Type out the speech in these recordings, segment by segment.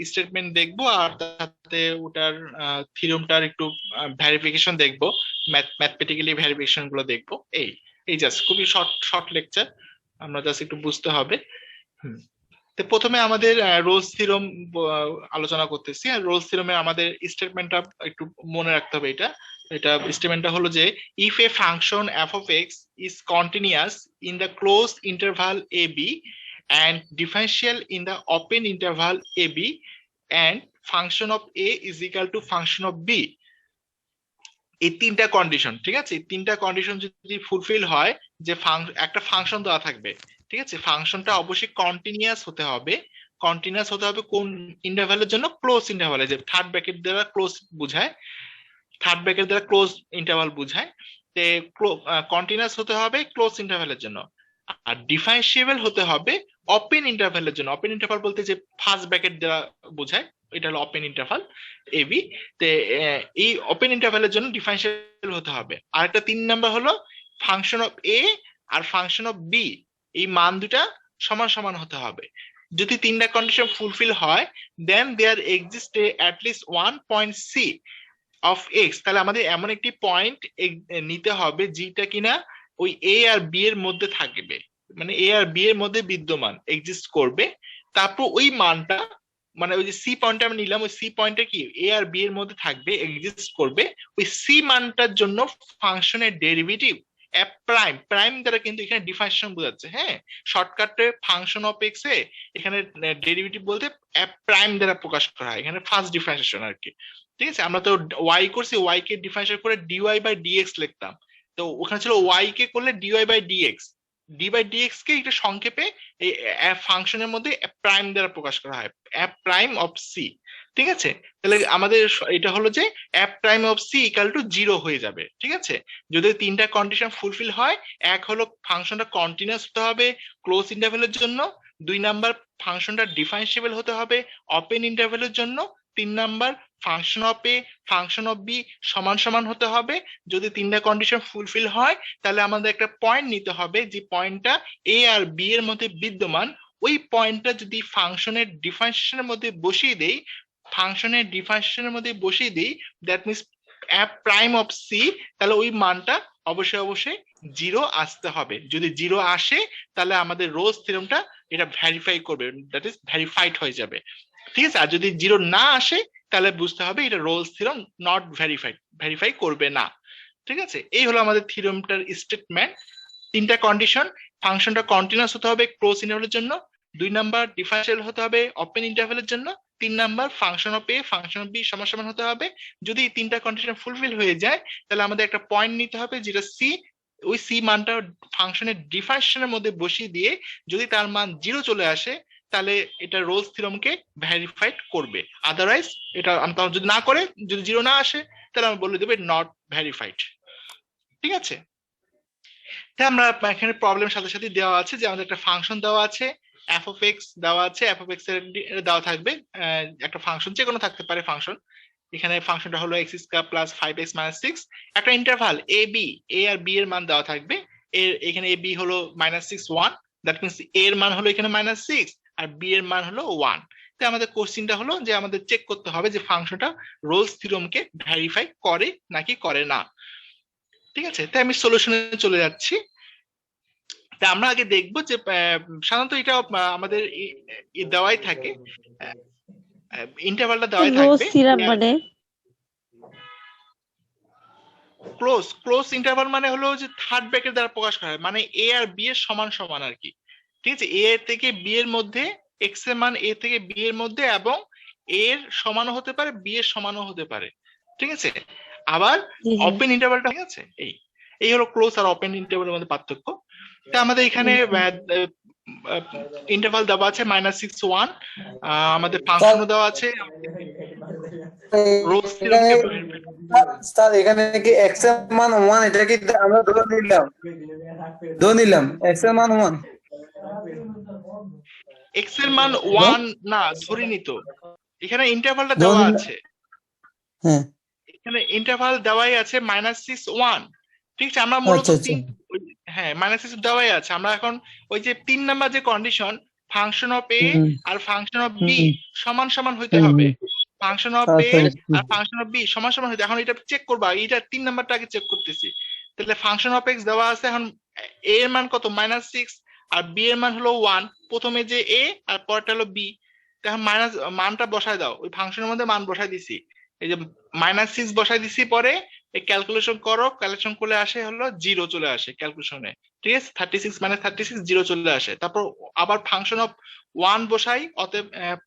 Statement দেখবো, আর তাতে ওটার থিওরেমটার একটু ভেরিফিকেশন দেখবো, ম্যাথমেটিক্যালি ভেরিফিকেশন গুলো দেখবো। এই এই জাস্ট খুবই শর্ট শর্ট লেকচার, আমরা জাস্ট একটু বুঝতে হবে। তো প্রথমে আমাদের রোলস থিওরেম আলোচনা করতেছি। আর রোলস থিওরেমে আমাদের স্টেটমেন্টটা একটু মনে রাখতে হবে। এটা এটা স্টেটমেন্টটা হলো যে if a function f of x is continuous in the close interval a b and differential in the open interval ab and function of a is equal to function of b, এই তিনটা condition, ঠিক আছে? এই তিনটা condition যদি fulfil হয়, যে একটা ফাংশন দেওয়া থাকবে, ঠিক আছে, ফাংশনটা অবশ্যই কন্টিনিউয়াস হতে হবে। কন্টিনিউয়াস হতে হবে কোন ইন্টারভ্যালের জন্য? ক্লোজ ইন্টারভ্যালে, যে থার্ড ব্র্যাকেট দ্বারা ক্লোজ বুঝায়, থার্ড ব্র্যাকেট দ্বারা ক্লোজ ইন্টারভ্যাল বুঝায়। তে কন্টিনিউয়াস হতে হবে ক্লোজ ইন্টারভ্যালের জন্য, আর ডিফারেন্সিয়েবল হতে হবে ওপেন ইন্টারভ্যালের জন্য। ওপেন ইন্টারভ্যাল বলতে যে ফার্স্ট ব্র্যাকেট দ্বারা বোঝায়, এটা হলো ওপেন ইন্টারভ্যাল এবি। তে এই ওপেন ইন্টারভ্যালের জন্য ডিফারেন্সিয়েবল হতে হবে। আর একটা 3 নাম্বার হলো ফাংশন অফ এ আর ফাংশন অফ বি, এই মান দুটা সমান সমান হতে হবে। যদি তিনটা কন্ডিশন ফুলফিল হয়, then there exist at least one point c of x, তাহলে আমাদের এমন একটি পয়েন্ট নিতে হবে যেটা কিনা ওই এ আর বি এর মধ্যে থাকবে, মানে এ আর বি এর মধ্যে বিদ্যমান এক্সিস্ট করবে। তারপর ওই মানটা, মানে ওই যে সি পয়েন্টটা আমি নিলাম, ওই সি পয়েন্টটা কি এ আর বি এর মধ্যে থাকবে, এক্সিস্ট করবে। ওই সি মানটার জন্য ফাংশনের ডেরিভেটিভ এফ প্রাইম, প্রাইম দ্বারা কিন্তু এখানে ডিফারেন্সিয়েশন বোঝাচ্ছে, হ্যাঁ, শর্টকাটে ফাংশন অফ এক্স এ এখানে ডেরিভেটিভ বলতে এফ প্রাইম দ্বারা প্রকাশ করা হয়, এখানে ফার্স্ট ডিফারেন্সিয়েশন আর কি। ঠিক আছে, আমরা তো ওয়াই করছি, ওয়াই কে ডিফারেন্সিয়েট করে ডিওয়াই বাই ডিএক্স লিখতাম, তো ওখানে ছিল ওয়াই কে করলে dy by dx, d by dx কে এটা সংক্ষেপে এই ফাংশনের মধ্যে প্রাইম দ্বারা প্রকাশ করা হয়, এফ প্রাইম অফ সি। ঠিক আছে, তাহলে আমাদের এটা হলো যে f prime of c equal to 0 হয়ে যাবে। ঠিক আছে, যদি তিনটা কন্ডিশন ফুলফিল হয়, এক হলো ফাংশনটা কন্টিনিউয়াস হতে হবে ক্লোজ ইন্টারভ্যালের জন্য, 2 নাম্বার ফাংশনটা ডিফারেন্সিয়েবল হতে হবে ওপেন ইন্টারভ্যালের জন্য, 3 number function of a function of b সমান সমান হতে হবে। যদি তিনটা কন্ডিশন ফুলফিল হয়, তাহলে আমাদের একটা পয়েন্ট নিতে হবে, যে পয়েন্টটা এ আর বি এর মধ্যে বিদ্যমান। ওই পয়েন্টটা যদি ফাংশনের ডিফারেন্সিয়েশনের মধ্যে বসিয়ে দেই, ফাংশনের ডিফারেন্সিয়েশনের মধ্যে বসিয়ে দিই, that means f prime of c, তাহলে ওই মানটা অবশ্যই অবশ্যই 0 আসতে হবে। যদি 0 আসে, তাহলে আমাদের রোলস থিওরেমটা এটা ভেরিফাই করবে, দ্যাট ইজ ভেরিফাইড হয়ে যাবে। ঠিক আছে, আর যদি 0 না আসে, তাহলে বুঝতে হবে এটা Rolle's theorem not verified, verify করবে না। ঠিক আছে, এই হলো আমাদের থিওরেমটার স্টেটমেন্ট। তিনটা কন্ডিশন, ফাংশনটা কন্টিনিউয়াস হতে হবে ক্লোজ ইন্টারভ্যালের জন্য, 2 নাম্বার ডিফারেন্সিয়াল হতে হবে ওপেন ইন্টারভ্যালের জন্য, 3 number function of a function of b সমান সমান হতে হবে। যদি এই তিনটা কন্ডিশন ফুলফিল হয়ে যায়, তাহলে আমাদের একটা পয়েন্ট নিতে হবে যেটা সি, ওই সি মানটা ফাংশনের ডিফারেন্সিয়েশনের মধ্যে বসিয়ে দিয়ে যদি তার মান 0 চলে আসে, তাহলে এটা রোলস থিওরেমকে ভেরিফাইড করবে। আদারওয়াইজ এটা যদি না করে, যদি 0 না আসে, তাহলে আমি বলে দেবে নট ভেরিফাইড। ঠিক আছে, তাই আমরা এখানে প্রবলেম সাথে সাথে দেওয়া আছে যে আমাদের একটা ফাংশন দেওয়া আছে, এফ অফ এক্স দেওয়া আছে, এফ অফ এক্স এর দেওয়া থাকবে একটা ফাংশন, যে কোনো থাকতে পারে ফাংশন। এখানে ফাংশনটা হলো এক্স স্কয়ার প্লাস 5x - 6, একটা ইন্টারভাল এ বি, এ আর বি এর মান দেওয়া থাকবে। এর এখানে এ বি হলো -6 1, দ্যাট মিনস এ এর মান হলো এখানে -6 আর বি এর মান হলো 1। তো আমাদের কোশ্চেনটা হলো যে আমাদের চেক করতে হবে যে ফাংশনটা রোলস থিওরেমকে ভেরিফাই করে নাকি করে না। ঠিক আছে, তাই আমি সলিউশনে চলে যাচ্ছি। তা আমরা আগে দেখবো যে সাধারণত এটা আমাদের দেওয়াই থাকে, ইন্টারভালটা দেওয়াই থাকবে, মানে ক্লোজ ক্লোজ ইন্টারভাল মানে হলো যে থার্ড ব্র্যাকেট দ্বারা প্রকাশ করা হয়, মানে এ আর বি এর সমান সমান আর কি। ঠিক আছে, এ থেকে বি এর মধ্যে, এক্স এর মান এ থেকে বি এর মধ্যে, এবং এর সমানও হতে পারে বি এর সমানও হতে পারে। ঠিক আছে, আবার ওপেন ইন্টারভালটা, ঠিক আছে, এই এই হলো ক্লোজ আর ওপেন ইন্টারভালের মধ্যে পার্থক্য। তা আমাদের এখানে ইন্টারভাল দেওয়া আছে -6 1, আমাদের ফাংশনও দেওয়া আছে, রোলস থিওরেমকে স্যার এখানে কি x এর মান 1, এটা কি আমরা ধরে নিলাম x এর মান 1, x এর মান 1 না ধরিনি তো, এখানে ইন্টারভালটা দেওয়া আছে, হ্যাঁ এখানে ইন্টারভাল দেওয়াই আছে -6 1। ঠিক আছে, আমরা মূলত হ্যাঁ -6 দেওয়াই আছে। আমরা এখন ওই যে 3 নাম্বার যে condition, function of a hmm, আর ফাংশন অফ বি হুম, সমান সমান হইতে হুম, হবে। হুম। ফাংশন অফ এ আচ্ছা, আর ফাংশন অফ বি সমান সমান হইতে, এখন এটা চেক করবা, এটা 3 নাম্বারটা আগে চেক করতেছি। তাহলে ফাংশন অফ এক্স দেওয়া আছে, এখন এ এর মান কত -6 আর বি এর মান হলো 1, প্রথমে যে এ আর পরটা হলো বি, এখন মাইনাস মানটা বসায় দাও, ওই ফাংশনের মধ্যে মান বসায় দিছি, এই যে -6 বসায় দিছি, পরে এই ক্যালকুলেশন করো, ক্যালকুলেশন করলে আসে হলো 0 চলে আসে ক্যালকুলেশনে, ঠিক আছে, 36 -36 0 চলে আসে। তারপর আবার ফাংশন অফ 1 বসাই, অতএব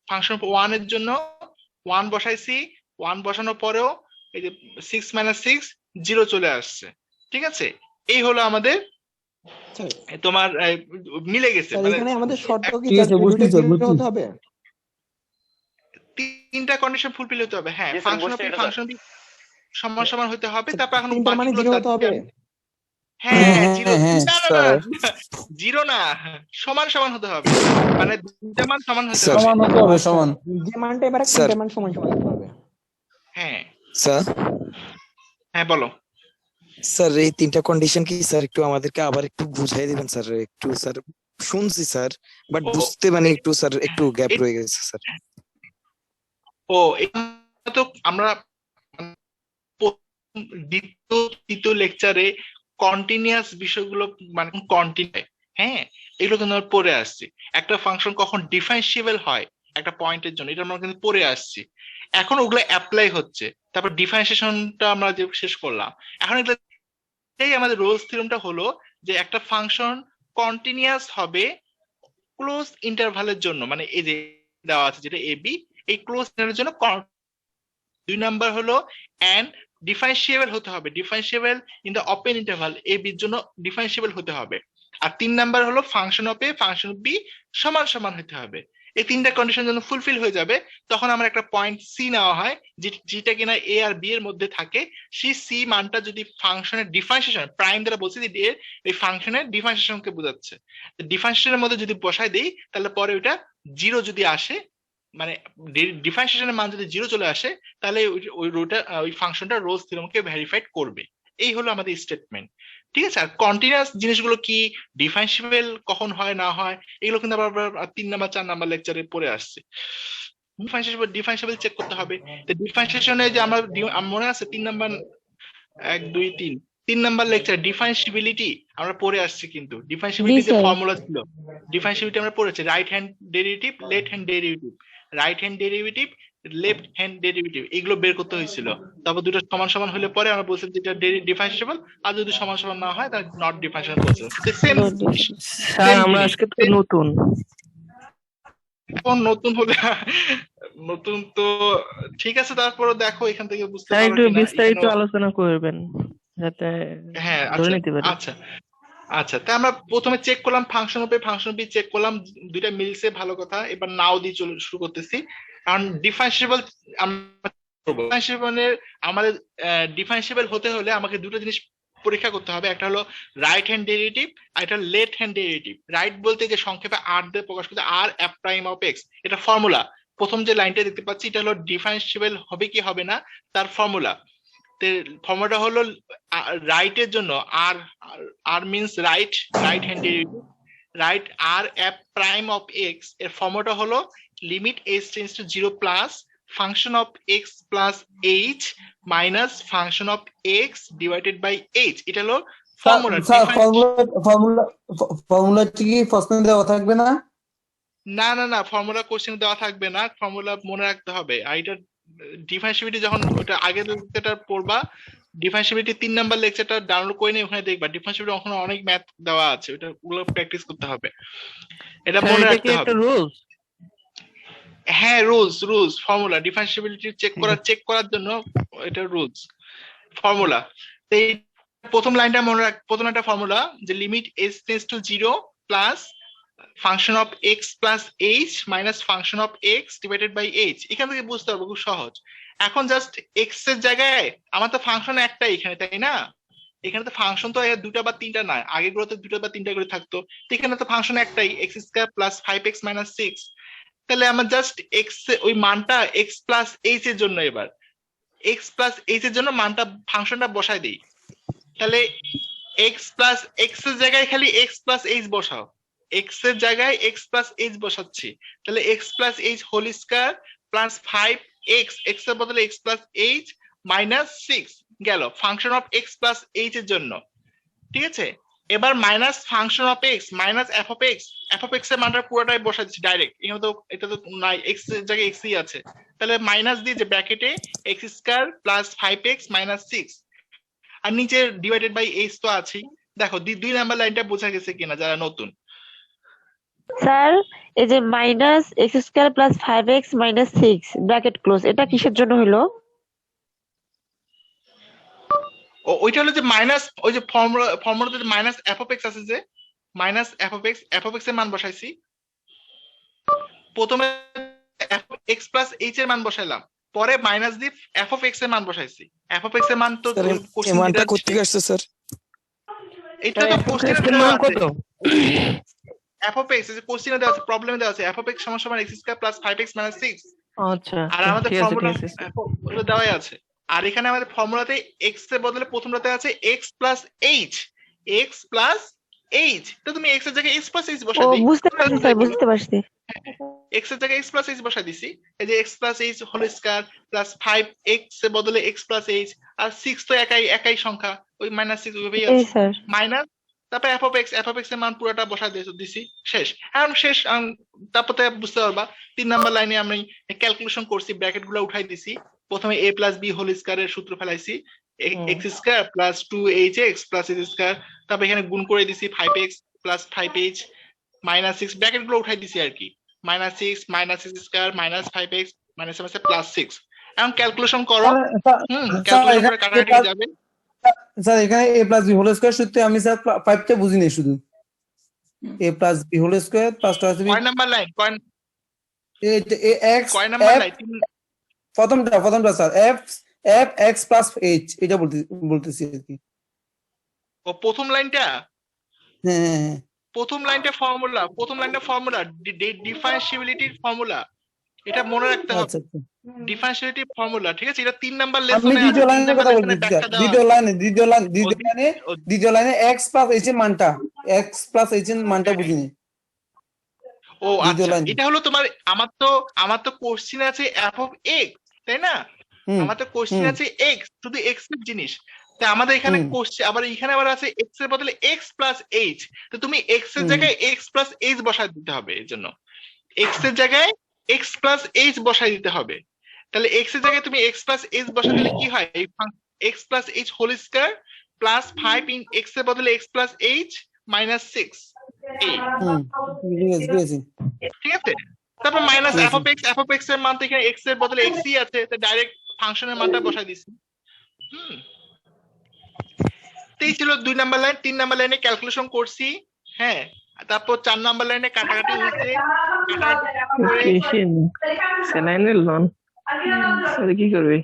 ফাংশন অফ 1 এর জন্য 1 বসাইছি, 1 বসানোর পরেও এই যে 6 - 6 0 চলে আসছে, ঠিক আছে। এই হলো আমাদের স্যার তোমার মিলে গেছে, স্যার মানে এখানে আমাদের শর্ত কি ঠিক স্যার আছে, যে বুঝছি দুটো স্যার, জিরো বুঝছি। হতে হবে? তিনটা কন্ডিশন ফুলফিল হতে হবে, হ্যাঁ, জি স্যার, ফাংশন অফ বুঝছি এ এটা স্যার। ফাংশন বি সমান সমান হতে হবে, স্যার, তারপর এখন তিনটার মানে বাকিগুলো জিরো হতে যাচ্ছে হবে? হ্যাঁ হ্যাঁ, জিরো, হ্যাঁ, না না না, স্যার। জিরো না, সমান সমান হতে হবে, মানে দুইটা মান সমান হতে স্যার। হবে, সমান হতে হবে, আচ্ছা, সমান। যে মানটা এবারে স্যার। তিনটার মান সমান সমান হতে হবে। হ্যাঁ স্যার হ্যাঁ বলো। স্যার এই তিনটা কন্ডিশন কি স্যার একটু আমাদেরকে আবার একটু বুঝাই দিবেন স্যার, একটু স্যার শুনছি স্যার, বাট ও, বুঝতে মানে একটু স্যার একটু গ্যাপ এ- রয়ে গেছে স্যার। এটা তো আমরা প্রথম, দ্বিতীয় তৃতীয় লেকচারে কন্টিনিউয়াস বিষয়গুলো মানে কন্টিনিউ, হ্যাঁ, এগুলো কিন্তু আমরা পড়ে আসছি। একটা ফাংশন কখন ডিফারেন্সিয়েবল হয় একটা পয়েন্টের জন্য, এটা আমরা কিন্তু পড়ে আসছি, এখন ওগুলো অ্যাপ্লাই হচ্ছে। তারপর ডিফারেন্সিয়েশনটা আমরা যে শেষ করলাম, এখন এগুলো আমাদের রোলস থিওরেমটা হলো যে একটা ফাংশন কন্টিনিউয়াস হবে ক্লোজ ইন্টারভালের জন্য, মানে এই যে দেওয়া আছে যেটা এ বি, এই ক্লোজ ইন্টারভালের জন্য। দুই নাম্বার হলো এন্ড ডিফারেন্সিয়েবল হতে হবে, differentiable in the open interval a বির জন্য ডিফারেন্সিয়েবল হতে হবে। আর 3 নাম্বার হলো function of a function of b সমান সমান হতে হবে। এই তিনটা কন্ডিশন যখন ফুলফিল হয়ে যাবে, তখন আমার একটা পয়েন্ট সি নেওয়া হয়, যেটা কিনা এ আর বি এর মধ্যে থাকে। সেই সি মানটা যদি ফাংশনের ডিফারেন্সিয়েশন প্রাইম দ্বারা বলছি, যে এই ফাংশনের ডিফারেন্সিয়েশনকে বোঝাচ্ছে, ডিফারেন্সিয়েশনের মধ্যে যদি বসাই দেই, তাহলে পরে ওইটা জিরো যদি আসে, মানে ডিফারেন্সিয়েশনের মান যদি জিরো চলে আসে, তাহলে ওই রোটা ওই ফাংশনটা রোলস থিওরেমকে ভেরিফাইড করবে। এই হলো আমাদের স্টেটমেন্ট, ঠিক আছে। আর কন্টিনিউয়াস জিনিসগুলো কি, ডিফারেন্সিয়েবল কখন হয় না হয়, এগুলো কিন্তু আবার 3 নাম্বার 4 নাম্বার লেকচারে পড়ে আসছে। ডিফারেন্সিয়েবল চেক করতে হবে, তো ডিফারেন্সিয়েশনে যে আমরা মনে আছে 3 নাম্বার 1 2 3 3 নাম্বার লেকচার ডিফারেন্সিবিলিটি আমরা পড়ে আসছি, কিন্তু ডিফারেন্সিবিলিটি যে ফর্মুলা ছিল, ডিফারেন্সিবিলিটি আমরা পড়েছি right hand derivative, left hand derivative, right hand derivative, left hand derivative, এগুলো বের করতে হয়েছিল। তারপর দুটো সমান সমান হলে পরে আমরা বলছি যেটা ডিফারেন্সিবল, আর যদি সমান সমান না হয় তাহলে নট ডিফারেন্সিবল বলছি। সেম স্যার আমরা আজকে তো নতুন। এখন নতুন হলে নতুন তো ঠিক আছে, তারপরে দেখো এখান থেকে বুঝতে স্যার পারো একটু কিনা বিস্তারিত এখানেও। আলোচনা করবেন যাতে হ্যাঁ ধরে আচ্ছা নিতে পারি। আচ্ছা আচ্ছা, তা আমরা প্রথমে চেক করলাম function of a function b, check করলাম দুইটা মিলছে, ভালো কথা। এবার নাও দিয়ে শুরু করতেছি, কারণ ডিফারেন্সিয়েবল আমরা করবো। ডিফারেন্সিয়েবলের আমাদের ডিফারেন্সিয়েবল হতে হলে আমাকে দুটো জিনিস পরীক্ষা করতে হবে, একটা হলো রাইট হ্যান্ড ডেরিভেটিভ আর একটা লেফট হ্যান্ড ডেরিভেটিভ। রাইট বলতে যে সংক্ষেপে আর দিয়ে প্রকাশ করতে, আর এফ প্রাইম অফ এক্স, এটা ফর্মুলা। প্রথম যে লাইনটা দেখতে পাচ্ছি, এটা হলো ডিফারেন্সিয়েবল হবে কি হবে না তার ফর্মুলা। ফর্মুলাটা হলো রাইটের জন্য R, R means right, right hand derivative, right R f prime of x এর ফর্মুলাটা হলো limit h tends to 0 plus function of x plus h minus function of x divided by h. এটা হলো formula. Sir, formula কি প্রশ্ন দেওয়া থাকবে না? না না না, ফর্মুলা কোশ্চেন দেওয়া থাকবে না, ফর্মুলা মনে রাখতে হবে। আর এটা ডিফারেন্সিবিলিটি যখন ওটা আগের লেকচারটা পড়বা, ডিফারেন্সিবিলিটি 3 নাম্বার লেকচারটা ডাউনলোড করে নিয়ে ওখানে দেখবা, ডিফারেন্সিবিলিটি ওখানে অনেক ম্যাথ দেওয়া আছে, ওটা ওগুলো প্র্যাকটিস করতে হবে, এটা স্যার মনে এটা কি রাখতে একটা হবে। রুলস? হ্যাঁ রুলস ফর্মুলা, ডিফারেন্সিবিলিটি চেক করার জন্য এটা রুলস ফর্মুলা। এই প্রথম লাইনটা মনে রাখ, প্রথম একটা ফর্মুলা যে limit s tends to 0 plus function of x plus h minus function of x divided by h. এখান থেকে বুঝতে পারবো, খুব সহজ। এখন জাস্ট এক্স এর জায়গায় আমার তো ফাংশন একটাই এখানে, তাই না? এখানে তো ফাংশন তো দুটা বা তিনটা নয়, আগের গুলোতে দুটো বা তিনটা করে থাকতো, তো এখানে তো ফাংশন একটাই, x square plus 5x minus 6। তাহলে আমার জাস্ট এক্স ওই মানটা এক্স প্লাস এইচ এর জন্য, এবার এক্স প্লাস এইচ এর জন্য মানটা ফাংশনটা বসাই দেই। তাহলে এক্স প্লাস এক্স এর জায়গায় খালি এক্স প্লাস এইচ বসাও, এক্স এর জায়গায় এক্স প্লাস এইচ বসাচ্ছি, তাহলে x plus h whole square plus 5x, x এর বদলে এক্স প্লাস এইচ মাইনাস 6 গেল function of x plus h এর জন্য। ঠিক আছে, এবার minus function of x minus f of x এর মানটা পুরোটাই বসাই দিচ্ছি ডাইরেক্ট, এখানে তো এটা তো নাই, এক্স এর জায়গায় এক্সই আছে, তাহলে মাইনাস দিয়ে যে ব্র্যাকেটে x square plus 5x minus 6 আর নিচে ডিভাইডেড বাই এইচ তো আছেই। দেখো 2 নাম্বার লাইনটা বোঝা গেছে কিনা যারা নতুন। স্যার এই যে minus x square plus 5x minus 6 bracket close, এটা কিসের জন্য হলো? ওইটা হলো যে মাইনাস, ওই যে ফর্মুলাতে মাইনাস এফ অফ এক্স আছে, যে মাইনাস এফ অফ এক্স এর মান বসাইছি, প্রথমে এফ এক্স প্লাস এইচ এর মান বসাইলাম, পরে মাইনাস দিয়ে এফ অফ এক্স এর মান বসাইছি। এফ অফ এক্স এর মান তো স্যার এই মানটা কত থেকে আসছে স্যার? এটা তো কোশ্চেনে এর মান কত? এফ অফ এক্স যে কোশ্চেনে দেওয়া আছে, প্রবলেমে দেওয়া আছে এফ অফ এক্স সমান x square plus 5x minus 6, আচ্ছা আর আমাদের ঠিক আছে ফর্মুলা ঠিক আছে। দেওয়াই আছে। আর এখানে আমাদের ফর্মুলাতে এক্স এর বদলে প্রথমটাতে আছে এক্স প্লাস এইচ, তো তুমি এক্স এর জায়গায় এক্স প্লাস এইচ ও বসাই দিই, বুঝতে পারছি স্যার, বুঝতে পারছি। এক্স এর জায়গায় এক্স প্লাস এইচ বসাই দিছি, এই যে x plus h whole square plus 5x এর বদলে এক্স প্লাস এইচ, আর 6 তো একই সংখ্যা, ওই মাইনাস 6 ওইভাবেই এই আছে, স্যার মাইনাস তারপর এফ অফ এক্স এর মান পুরোটা বসাই দিছি, শেষ। এখন শেষ, তারপর তো বুঝতে পারবা 3 নাম্বার লাইনে আমি ক্যালকুলেশন করছি, ব্র্যাকেট গুলো উঠাই দিছি, প্রথমে a প্লাস বি হোল স্কয়ারের সূত্র ফেলাইছি, x square plus 2hx plus H square, তারপর এখানে গুণ করে দিছি 5x plus 5h minus 6, bracket গুলো উঠাই দিছি আর কি, minus 6 minus H square minus 5x minus plus 6। এখন ক্যালকুলেশন করো, ক্যালকুলেশন করে কাটাকাটি যাবে। স্যার এখানে a plus b whole square সূত্রে আমি স্যার 5টা বুঝি নাই, শুধু a plus b whole square প্লাসটা আছে কয় নাম্বার লাইন, x কয় নাম্বার লাইন? প্রথমটা sir f x plus h, এটা বলতেছি আর কি। ও প্রথম লাইনটা, হ্যাঁ প্রথম লাইনটা ফর্মুলা ডিফারেন্সিবিলিটির ফর্মুলা, এটা মনে রাখতে হবে, আচ্ছা আচ্ছা, ডিফারেন্সিবিলিটি ফর্মুলা। ঠিক আছে, এটা 3 নাম্বার আমি লেসনে আছে, দ্বিতীয় 3 লাইনের নাম্বার কথা লেসনে বলতেছি ব্যাখ্যা স্যার, দেওয়া দ্বিতীয় লাইনে x প্লাস h এর মানটা, x প্লাস h এর মানটা বুঝিনি। ও দ্বিতীয় আচ্ছা, লাইন। এটা হলো তোমার, আমার তো কোশ্চেন আছে এফ অফ এক্স, তাই না? আমার তো কোশ্চেন আছে এক্স, শুধু এক্স এর জিনিস, তাই আমাদের এখানে কোশ্চেন আবার এখানে আবার আছে এক্স এর বদলে এক্স প্লাস এইচ, তো তুমি এক্স এর জায়গায় এক্স প্লাস এইচ বসাই দিতে হবে, এর জন্য এক্স এর জায়গায় এক্স প্লাস এইচ বসাই দিতে হবে। তাহলে এক্স এর জায়গায় তুমি এক্স প্লাস এইচ বসাই দিলে কি হয়, x plus h whole square plus 5 in x এর বদলে এক্স প্লাস এইচ মাইনাস 6, এই ঠিক আছে। তারপর মাইনাস এফ অফ এক্স এর মান তো এখানে এক্স এর বদলে এক্স ই আছে, তো ডাইরেক্ট ফাংশনের মানটা বসাই দিছি। এই ছিল 2 নাম্বার লাইন। 3 নাম্বার লাইনে ক্যালকুলেশন করছি, হ্যাঁ, তারপর 4 নাম্বার লাইনে কাটাকাটি হয়েছে, স্যালাইনের লোন স্যার কি করবে?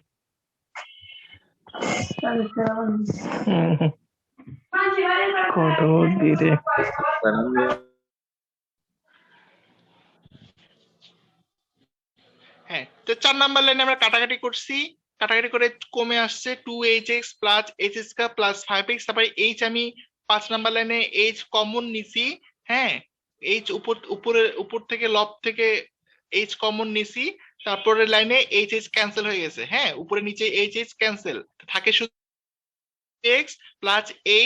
কত দিরে হ্যাঁ, তো 4 নাম্বার লাইনে আমরা কাটাকাটি করছি, কাটাকাটি করে কমে আসছে 2hx plus h square plus 5x, তারপরে h আমি 5 নাম্বার লাইনে h কমন নিছি, হ্যাঁ, h উপর থেকে লব থেকে h কমন নিছি, তারপরের লাইনে h ক্যান্সেল হয়ে গেছে, হ্যাঁ, উপরে নিচে h ক্যান্সেল থাকে, শুধু x প্লাস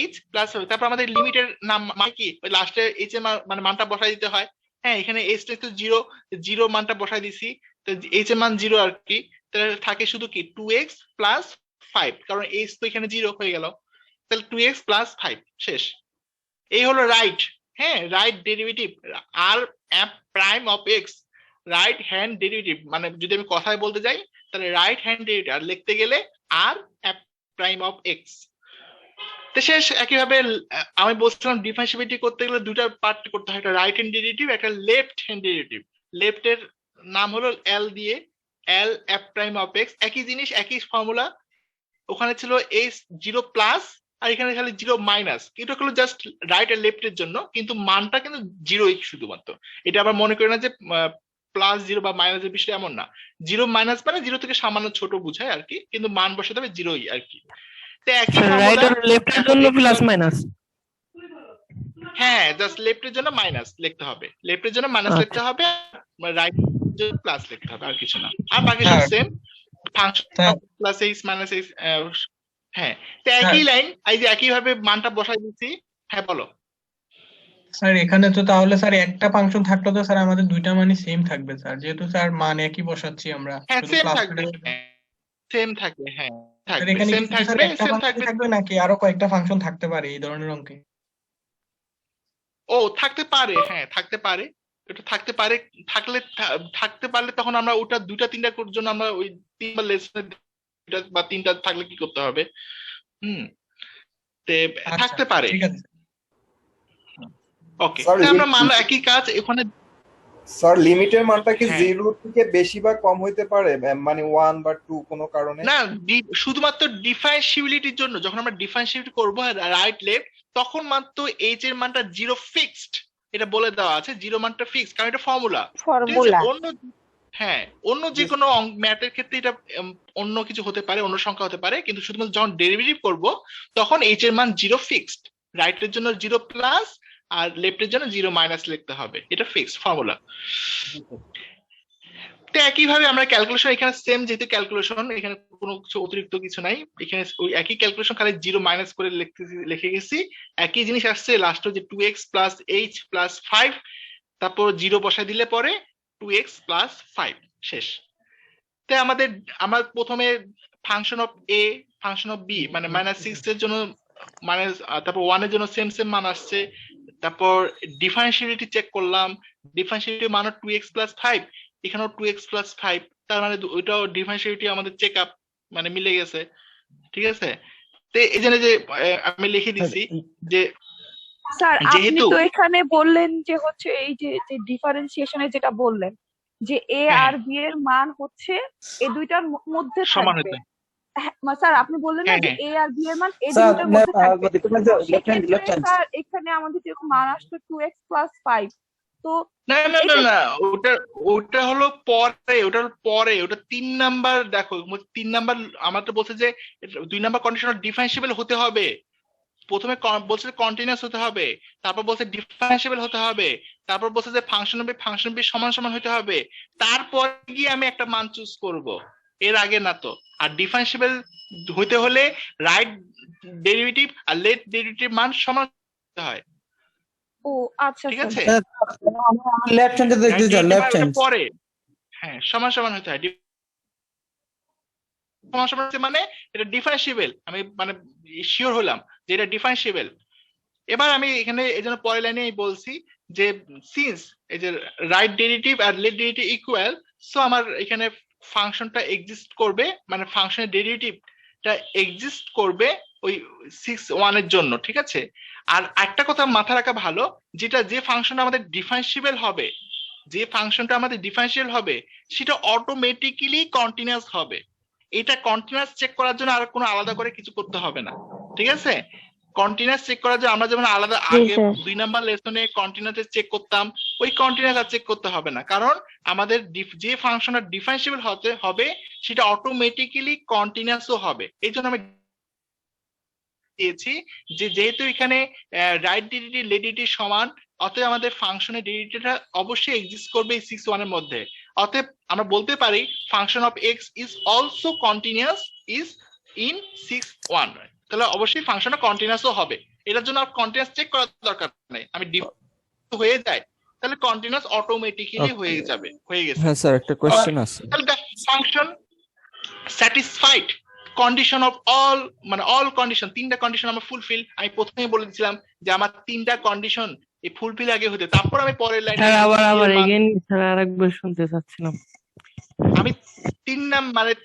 h প্লাস, তারপর আমাদের লিমিটের নাম মানে কি, ওই লাস্টে h এর মানে মানটা বসাই দিতে হয়, হ্যাঁ, এখানে h টা তো 0 মানটা বসাই দিছি, তো h এর মান 0 আর কি, তাহলে থাকে শুধু কি 2x প্লাস 5, কারণ h তো এখানে 0 হয়ে গেল, তাহলে 2x প্লাস 5 শেষ। এই হলো রাইট, হ্যাঁ, রাইট ডেরিভেটিভ আর f prime of x, right hand derivative, মানে যদি আমি কথায় বলতে যাই তাহলে রাইট হ্যান্ড ডেরিভেটিভ, আর লিখতে গেলে আর এফ প্রাইম অফ এক্স। তো শেষ। একইভাবে আমি বলছিলাম ডিফারেন্সিবিলিটি করতে গেলে দুটা পার্ট করতে হয়, একটা রাইট হ্যান্ড ডেরিভেটিভ, একটা লেফট হ্যান্ড ডেরিভেটিভ। লেফট এর নাম হলো এল দিয়ে, L F prime of x, একই জিনিস একই ফর্মুলা, ওখানে ছিল এইচ 0 প্লাস আর এখানে খালি 0 মাইনাস, এটা হলো জাস্ট রাইট আর লেফট এর জন্য, কিন্তু মানটা কিন্তু 0 শুধুমাত্র। এটা আবার মনে করে না যে প্লাস 0 বা মাইনাস এর বিষয়, এমন না, 0 মাইনাস মানে 0 থেকে সামান্য ছোট বোঝায় আর কি, কিন্তু মান বসাতে হবে 0ই আর কি। তো একই রাইট আর লেফট এর জন্য প্লাস মাইনাস, হ্যাঁ জাস্ট লেফটের জন্য মাইনাস লিখতে হবে, লেফটের জন্য মাইনাস আচ্ছা। লিখতে হবে, রাইট জন্য প্লাস লিখতে হবে, আর কিছু না। আর বাকি সব sir same, function sir plus h minus H. হ্যাঁ, তো স্যার একই লাইন, এই যে একই ভাবে মানটা বসাই দিচ্ছি। হ্যাঁ বলো। স্যার এখানে তো তাহলে স্যার একটা ফাংশন থাকলে তো স্যার আমাদের দুইটা মানই সেম থাকবে স্যার, যেহেতু স্যার মান একই বসাচ্ছি আমরা, হ্যাঁ শুধু সেম প্লাস থাকবে, সেম থাকবে, হ্যাঁ স্যার থাকবে, এখানে সেম কি শুধু স্যার থাকবে, একটা সেম ফাংশন থাকবে। থাকবে নাকি আরো কয়েকটা ফাংশন থাকতে পারে এই ধরনের অঙ্কে? ও থাকতে পারে, হ্যাঁ থাকতে পারে, এটা থাকতে পারে। থাকতে পারলে তখন আমরা ওটা দুইটা তিনটা জন্য আমরা ওই তিনবার লেসনে বা তিনটা থাকলে কি করতে হবে? হুম, তে আচ্ছা থাকতে পারে। ঠিক আছে ওকে, স্যার আমরা মানলো একই কাজ এখানে। স্যার লিমিটের মানটা কি হ্যাঁ। 0 থেকে বেশি বা কম হইতে পারে, মানে 1 বা 2 কোনো কারণে? না, শুধুমাত্র ডিফারেন্সিবিলিটির জন্য, যখন আমরা ডিফারেন্সিবিলিটি করবো রাইট লেফট, তখন মাত্র এইচ এর মানটা 0 ফিক্সড, এটা বলে দেওয়া আছে 0 মানটা ফিক্সড, কারণ এটা ফর্মুলা। ফর্মুলা। অন্য, হ্যাঁ অন্য যে কোনো ম্যাথের ক্ষেত্রে এটা অন্য কিছু হতে পারে, অন্য সংখ্যা হতে পারে, কিন্তু শুধুমাত্র যখন ডেরিভেটিভ করব তখন এইচ এর মান 0 ফিক্সড, রাইটের জন্য 0 প্লাস আর লেফটের জন্য 0 মাইনাস লিখতে হবে, এটা ফিক্সড ফর্মুলা। তো একইভাবে আমরা ক্যালকুলেশন এখানে সেম, যেহেতু ক্যালকুলেশন এখানে কোনো কিছু অতিরিক্ত কিছু নাই, এখানে ওই একই ক্যালকুলেশন খালি 0 মাইনাস করে লিখে গেছি। একই জিনিস আসছে লাস্টে, যে 2x প্লাস h প্লাস 5, তারপর 0 বসায় দিলে পরে 2x প্লাস 5 শেষ। তো আমার প্রথমে function of a, function of b মানে -6 এর জন্য মাইনাস, তারপর 1 এর জন্য সেম সেম মান আসছে। তারপর ডিফারেন্সিয়ালিটি চেক করলাম, ডিফারেন্সিয়ালিটি মান 2x প্লাস 5, এখানেও 2x প্লাস 5, তার মানে ওইটাও ডিফারেন্সিয়ালিটি আমাদের চেক আপ মানে মিলে গেছে, ঠিক আছে। তো এই জন্য যে আমি লিখে দিছি যে স্যার আপনি যেহেতু তো এখানে বললেন যে হচ্ছে এই যে ডিফারেন্সিয়েশনে যেটা বললেন যে এ হ্যাঁ, আর বি এর মান হচ্ছে এই দুইটার মধ্যে সমান থাকবে। হতে, হ্যাঁ, স্যার আপনি বললেন না হ্যাঁ যে হ্যাঁ এ আর বি এর মান এই স্যার দুইটার মধ্যে থাকবে। তো লেফট হ্যান্ড সেক্ষেত্রে স্যার এখানে আমাদের যেরকম মান আসবে 2x প্লাস 5, তো না না না এটা না, ওটা হলো পরে, ওটা 3 নাম্বার। দেখো 3 নাম্বার আমার তো বলছে যে 2 নাম্বার কন্ডিশন ডিফারেন্সিবল হতে হবে। প্রথমে বলছে কন্টিনিউয়াস হতে হবে, তারপর বলছে ডিফারেন্সিবল হতে হবে, তারপর বলছে যে ফাংশন বি সমান সমান হতে হবে, তারপর গিয়ে আমি একটা মান চুজ করব, এর আগে না তো। আর ডিফারেন্সিবল হতে হলে রাইট ডেরিভেটিভ আর লেফট ডেরিভেটিভ মান সমান হতে হয়, ও আচ্ছা ঠিক স্যার। আছে। লেফট হ্যান্ডে দেখতে যাও, লেফট হ্যান্ড পরে হ্যাঁ সমান সমান হতে হয়, সমান সমান হচ্ছে মানে এটা ডিফারেন্সিবল, আমি মানে শিওর হলাম যে এটা ডিফারেন্সিবল। এবার আমি এখানে এই জন্য পরের লাইনে বলছি যে সিন্স এই যে রাইট ডেরিভেটিভ আর লেফট ডেরিভেটিভ ইকুয়াল, সো আমার এখানে ফাংশনটা এক্সিস্ট করবে, মানে ফাংশনের ডেরিভেটিভটা এক্সিস্ট করবে ওই 6 এর জন্য, ঠিক আছে। আর একটা কথা মাথা রাখা ভালো, যেটা যে ফাংশনটা আমাদের ডিফারেন্সিবল হবে, সেটা অটোমেটিক্যালি কন্টিনিউয়াস হবে। এটা কন্টিনিউয়াস চেক করার জন্য আর কোনো আলাদা করে কিছু করতে হবে না, ঠিক আছে। কন্টিনিউয়াস চেক করার জন্য আমরা যেমন আলাদা আগে স্যার। 2 নাম্বার লেসনে কন্টিনিউয়াস চেক করতাম, ওই কন্টিনিউয়াস আর চেক করতে হবে না, কারণ আমাদের যে ফাংশনটা ডিফারেন্সিবল হতে হবে সেটা অটোমেটিক্যালি কন্টিনিউয়াসও হবে। এই জন্য আমি দিয়েছি যে যেহেতু এখানে রাইট ডেরিভেটিভ লেফট ডেরিভেটিভ সমান, অতএব আমাদের ফাংশনের ডেরিভেটিভটা অবশ্যই এক্সিস্ট করবে এই 6 এর মধ্যে। অতএব আমরা বলতে পারি function of x is also continuous is in 6 তাহলে অবশ্যই ফাংশনটা কন্টিনিউয়াসও হবে। এটার জন্য আর কন্টিনিউয়াস চেক করার দরকার নেই, আমি হয়ে যায় তাহলে কন্টিনিউয়াস অটোমেটিক্যালি হয়ে গেছে। হ্যাঁ স্যার, একটা কোশ্চেন আছে। তাহলে function satisfied condition of all, মানে অল কন্ডিশন, 3টা কন্ডিশন আমার ফুলফিল। আমি প্রথমেই বলে দিয়েছিলাম যে আমার 3টা কন্ডিশন এই ফুলফিল আগে হতে, তারপর আমি পরের লাইনে স্যার আবার এগেইন স্যার আরেকবার শুনতে চাচ্ছিলাম। আমি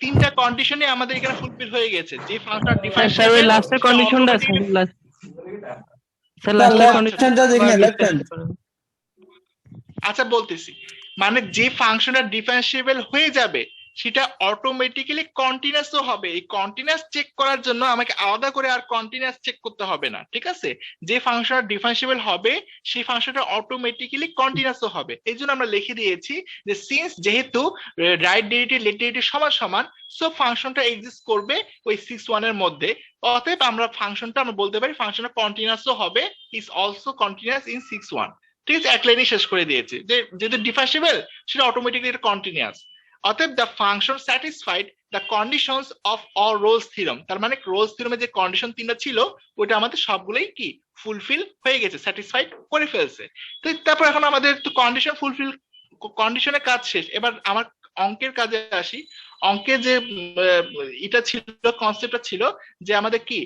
3টা কন্ডিশনে আমাদের এখানে ফুলফিল হয়ে গেছে, যে ফাংশন স্যার ডিফারেন্সিবল ওই লাস্টের কন্ডিশনটা স্যার স্যার লাস্টের লেফট কন্ডিশন হ্যান্ডটা দেখুন, লেফট হ্যান্ড আচ্ছা বলতেছি, মানে যে ফাংশনটা ডিফারেন্সিবল হয়ে যাবে সেটা অটোমেটিক্যালি কন্টিনিউয়াসও হবে। এই কন্টিনিউয়াস চেক করার জন্য আমাকে আলাদা করে আর কন্টিনিউয়াস চেক করতে হবে না, ঠিক আছে? যে ফাংশনটা ডিফারেন্সিয়েবল হবে সেই ফাংশনটা অটোমেটিক্যালি কন্টিনিউয়াসও হবে। এই জন্য আমরা লিখে দিয়েছি যে সিন্স যেহেতু রাইট ডেরিভেটিভ লেফট ডেরিভেটিভ সমান সমান, সো ফাংশনটা এক্সিস্ট করবে ওই 6-1 এর মধ্যে। অতএব আমরা ফাংশনটা আমরা বলতে পারি ফাংশনটা কন্টিনিউয়াসও হবে, ইজ অলসো কন্টিনিউয়াস ইন 6-1। ঠিক আছে, এক লাইনে শেষ করে দিয়েছি যে যেহেতু ডিফারেন্সিয়েবল সেটা অটোমেটিক্যালি এটা কন্টিনিউয়াস। অতএব the function satisfied the conditions of all Rolle's theorem. তার মানে রোলস থিওরেমে যে কন্ডিশন তিনটা ছিল ওটা আমাদের সবগুলোই কি ফুলফিল হয়ে গেছে, স্যাটিসফাইড করে ফেলছে। তো তারপর এখন আমাদের তো কন্ডিশন ফুলফিল, কন্ডিশনের কাজ শেষ। এবার আমার অঙ্কের কাজে আসি। অঙ্কের যে এটা ছিল, কনসেপ্টটা ছিল যে আমাদের কি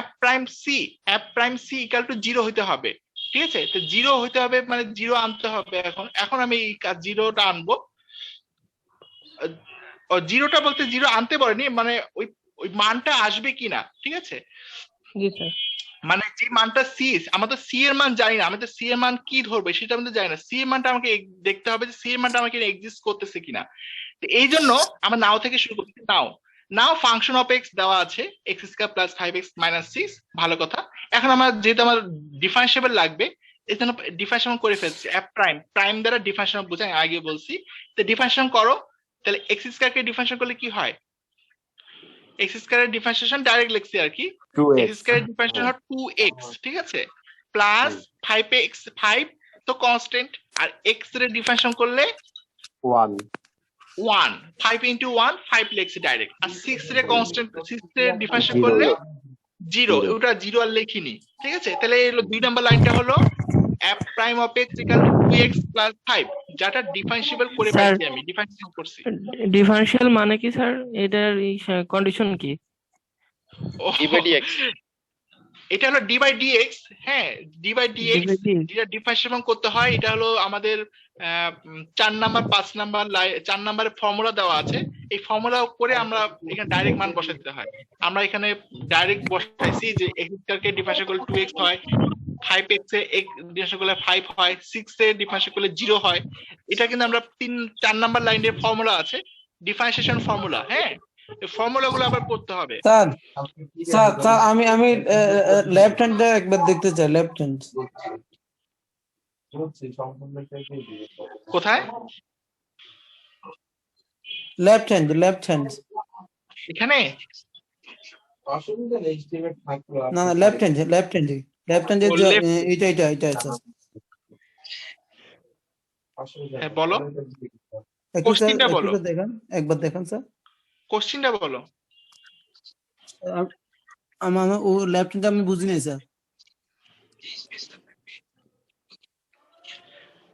f prime c equal to 0 হইতে হবে। ঠিক আছে, তো 0 হইতে হবে মানে 0 আনতে হবে। এখন আমি এই কাজ 0টা আনবো। 0টা বলতে 0 আনতে পারিনি, মানে ওই মানটা আসবে কিনা, ঠিক আছে? জি স্যার। মানে যে মানটা সি, আমরা তো সি এর মান জানি না, আমি তো সি এর মান কি ধরবে সেটা আমি তো জানি না। সি এর মানটা আমাকে দেখতে হবে যে সি এর মানটা আমাকে এক্সিস্ট করতেছে কিনা। এই জন্য আমরা নাও থেকে শুরু করছি। নাও ফাংশন অফ এক্স দেওয়া আছে x square plus 5x minus 6, ভালো কথা। এখন আমার যেহেতু আমার ডিফারেন্সিয়েবল লাগবে এই জন্য ডিফারেন্সিয়েশন করে ফেলছি। এফ প্রাইম দ্বারা ডিফারেন্সিয়েশন বোঝাই, আগে বলছি। তো ডিফারেন্সিয়েশন করো, তাহলে এক্স স্কয়ারকে ডিফারেন্সিয়েশন করলে কি হয়? এক্স স্কয়ারের ডিফারেন্সিয়েশন ডাইরেক্ট লিখছি আর কি, এক্স স্কয়ারের ডিফারেন্সিয়েশন হয় 2x, ঠিক আছে, প্লাস 5x, 5 তো কনস্ট্যান্ট, আর x এর ডিফারেন্সিয়েশন করলে 1, 5 into 1 5 লিখছি ডাইরেক্ট। আর 6 এর কনস্ট্যান্ট, 6 এর ডিফারেন্সিয়েশন করলে 0, ওটা 0 আর লিখিনি, ঠিক আছে? তাহলে এই 2 নাম্বার লাইনটা হলো f prime of x equal to 2x plus 5, যেটা ডিফারেন্সিয়েবল করে পাইছি আমি, ডিফারেন্সিয়েশন করছি। ডিফারেনশিয়াল মানে কি স্যার? এটার কন্ডিশন কি? এটা হলো d বাই dx। হ্যাঁ, d বাই dx যেটা ডিফারেন্সিয়েশন করতে হয়, এটা হলো আমাদের 4 নাম্বার 5 নাম্বার 4 নাম্বারের ফর্মুলা দেওয়া আছে। এই ফর্মুলা করে আমরা এখানে ডাইরেক্ট মান বসাতে হয়। আমরা এখানে ডাইরেক্ট বসাইছি যে x স্কয়ারকে ডিফারেন্সিয়েট করলে 2x হয়, 5x এ x ডিফারেন্সিয়েট করলে 5 হয়, 6 এ ডিফারেন্সিয়েট করলে 0 হয়। এটা কিন্তু আমরা 4 নাম্বার লাইনের ফর্মুলা আছে, ডিফারেন্সিয়েশন ফর্মুলা। হ্যাঁ, এই ফর্মুলাগুলো আবার করতে হবে। স্যার আমি লেফট হ্যান্ডটা একবার দেখতে চাই। লেফট হ্যান্ড কোথায়? লেফট হ্যান্ড এখানে না লেফট হ্যান্ড ও, left. এটা আছে। হ্যাঁ, বলো একটু কোশ্চেনটা বলো, একবার দেখান স্যার। কোশ্চেনটা বলো। আমার ও লেফট হ্যান্ড আমি বুঝি নাই স্যার।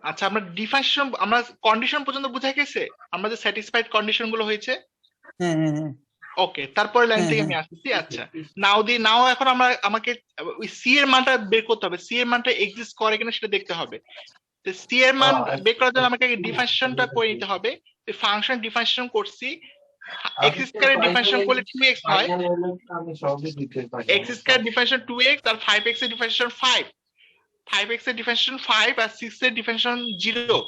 আচ্ছা, আমরা ডিফারেন্সিয়েশন, আমরা কন্ডিশন পর্যন্ত বুঝাই গেছে, আমরা যে স্যাটিসফাইড কন্ডিশন গুলো হয়েছে। হ্যাঁ। ওকে, তারপরে লাইন থেকে আমি আসছি। আচ্ছা, নাও এখন আমাকে ওই সি এর মানটা বের করতে হবে। সি এর মানটা এক্সিস্ট করে কিনা সেটা দেখতে হবে। তো সি এর মান বের করার জন্য আমাকে ডিফারেন্সিয়েশনটা করে নিতে হবে। ফাংশন ডিফারেন্সিয়েশন করছি, x স্কয়ারের ডিফারেন্সিয়েশন করলে 2x হয়, x স্কয়ার ডিফারেন্সিয়েশন 2x, আর 5x এর ডিফারেন্সিয়েশন 5, 5x এর ডিফারেন্সিয়েশন 5 আর 6 এর ডিফারেন্সিয়েশন 0,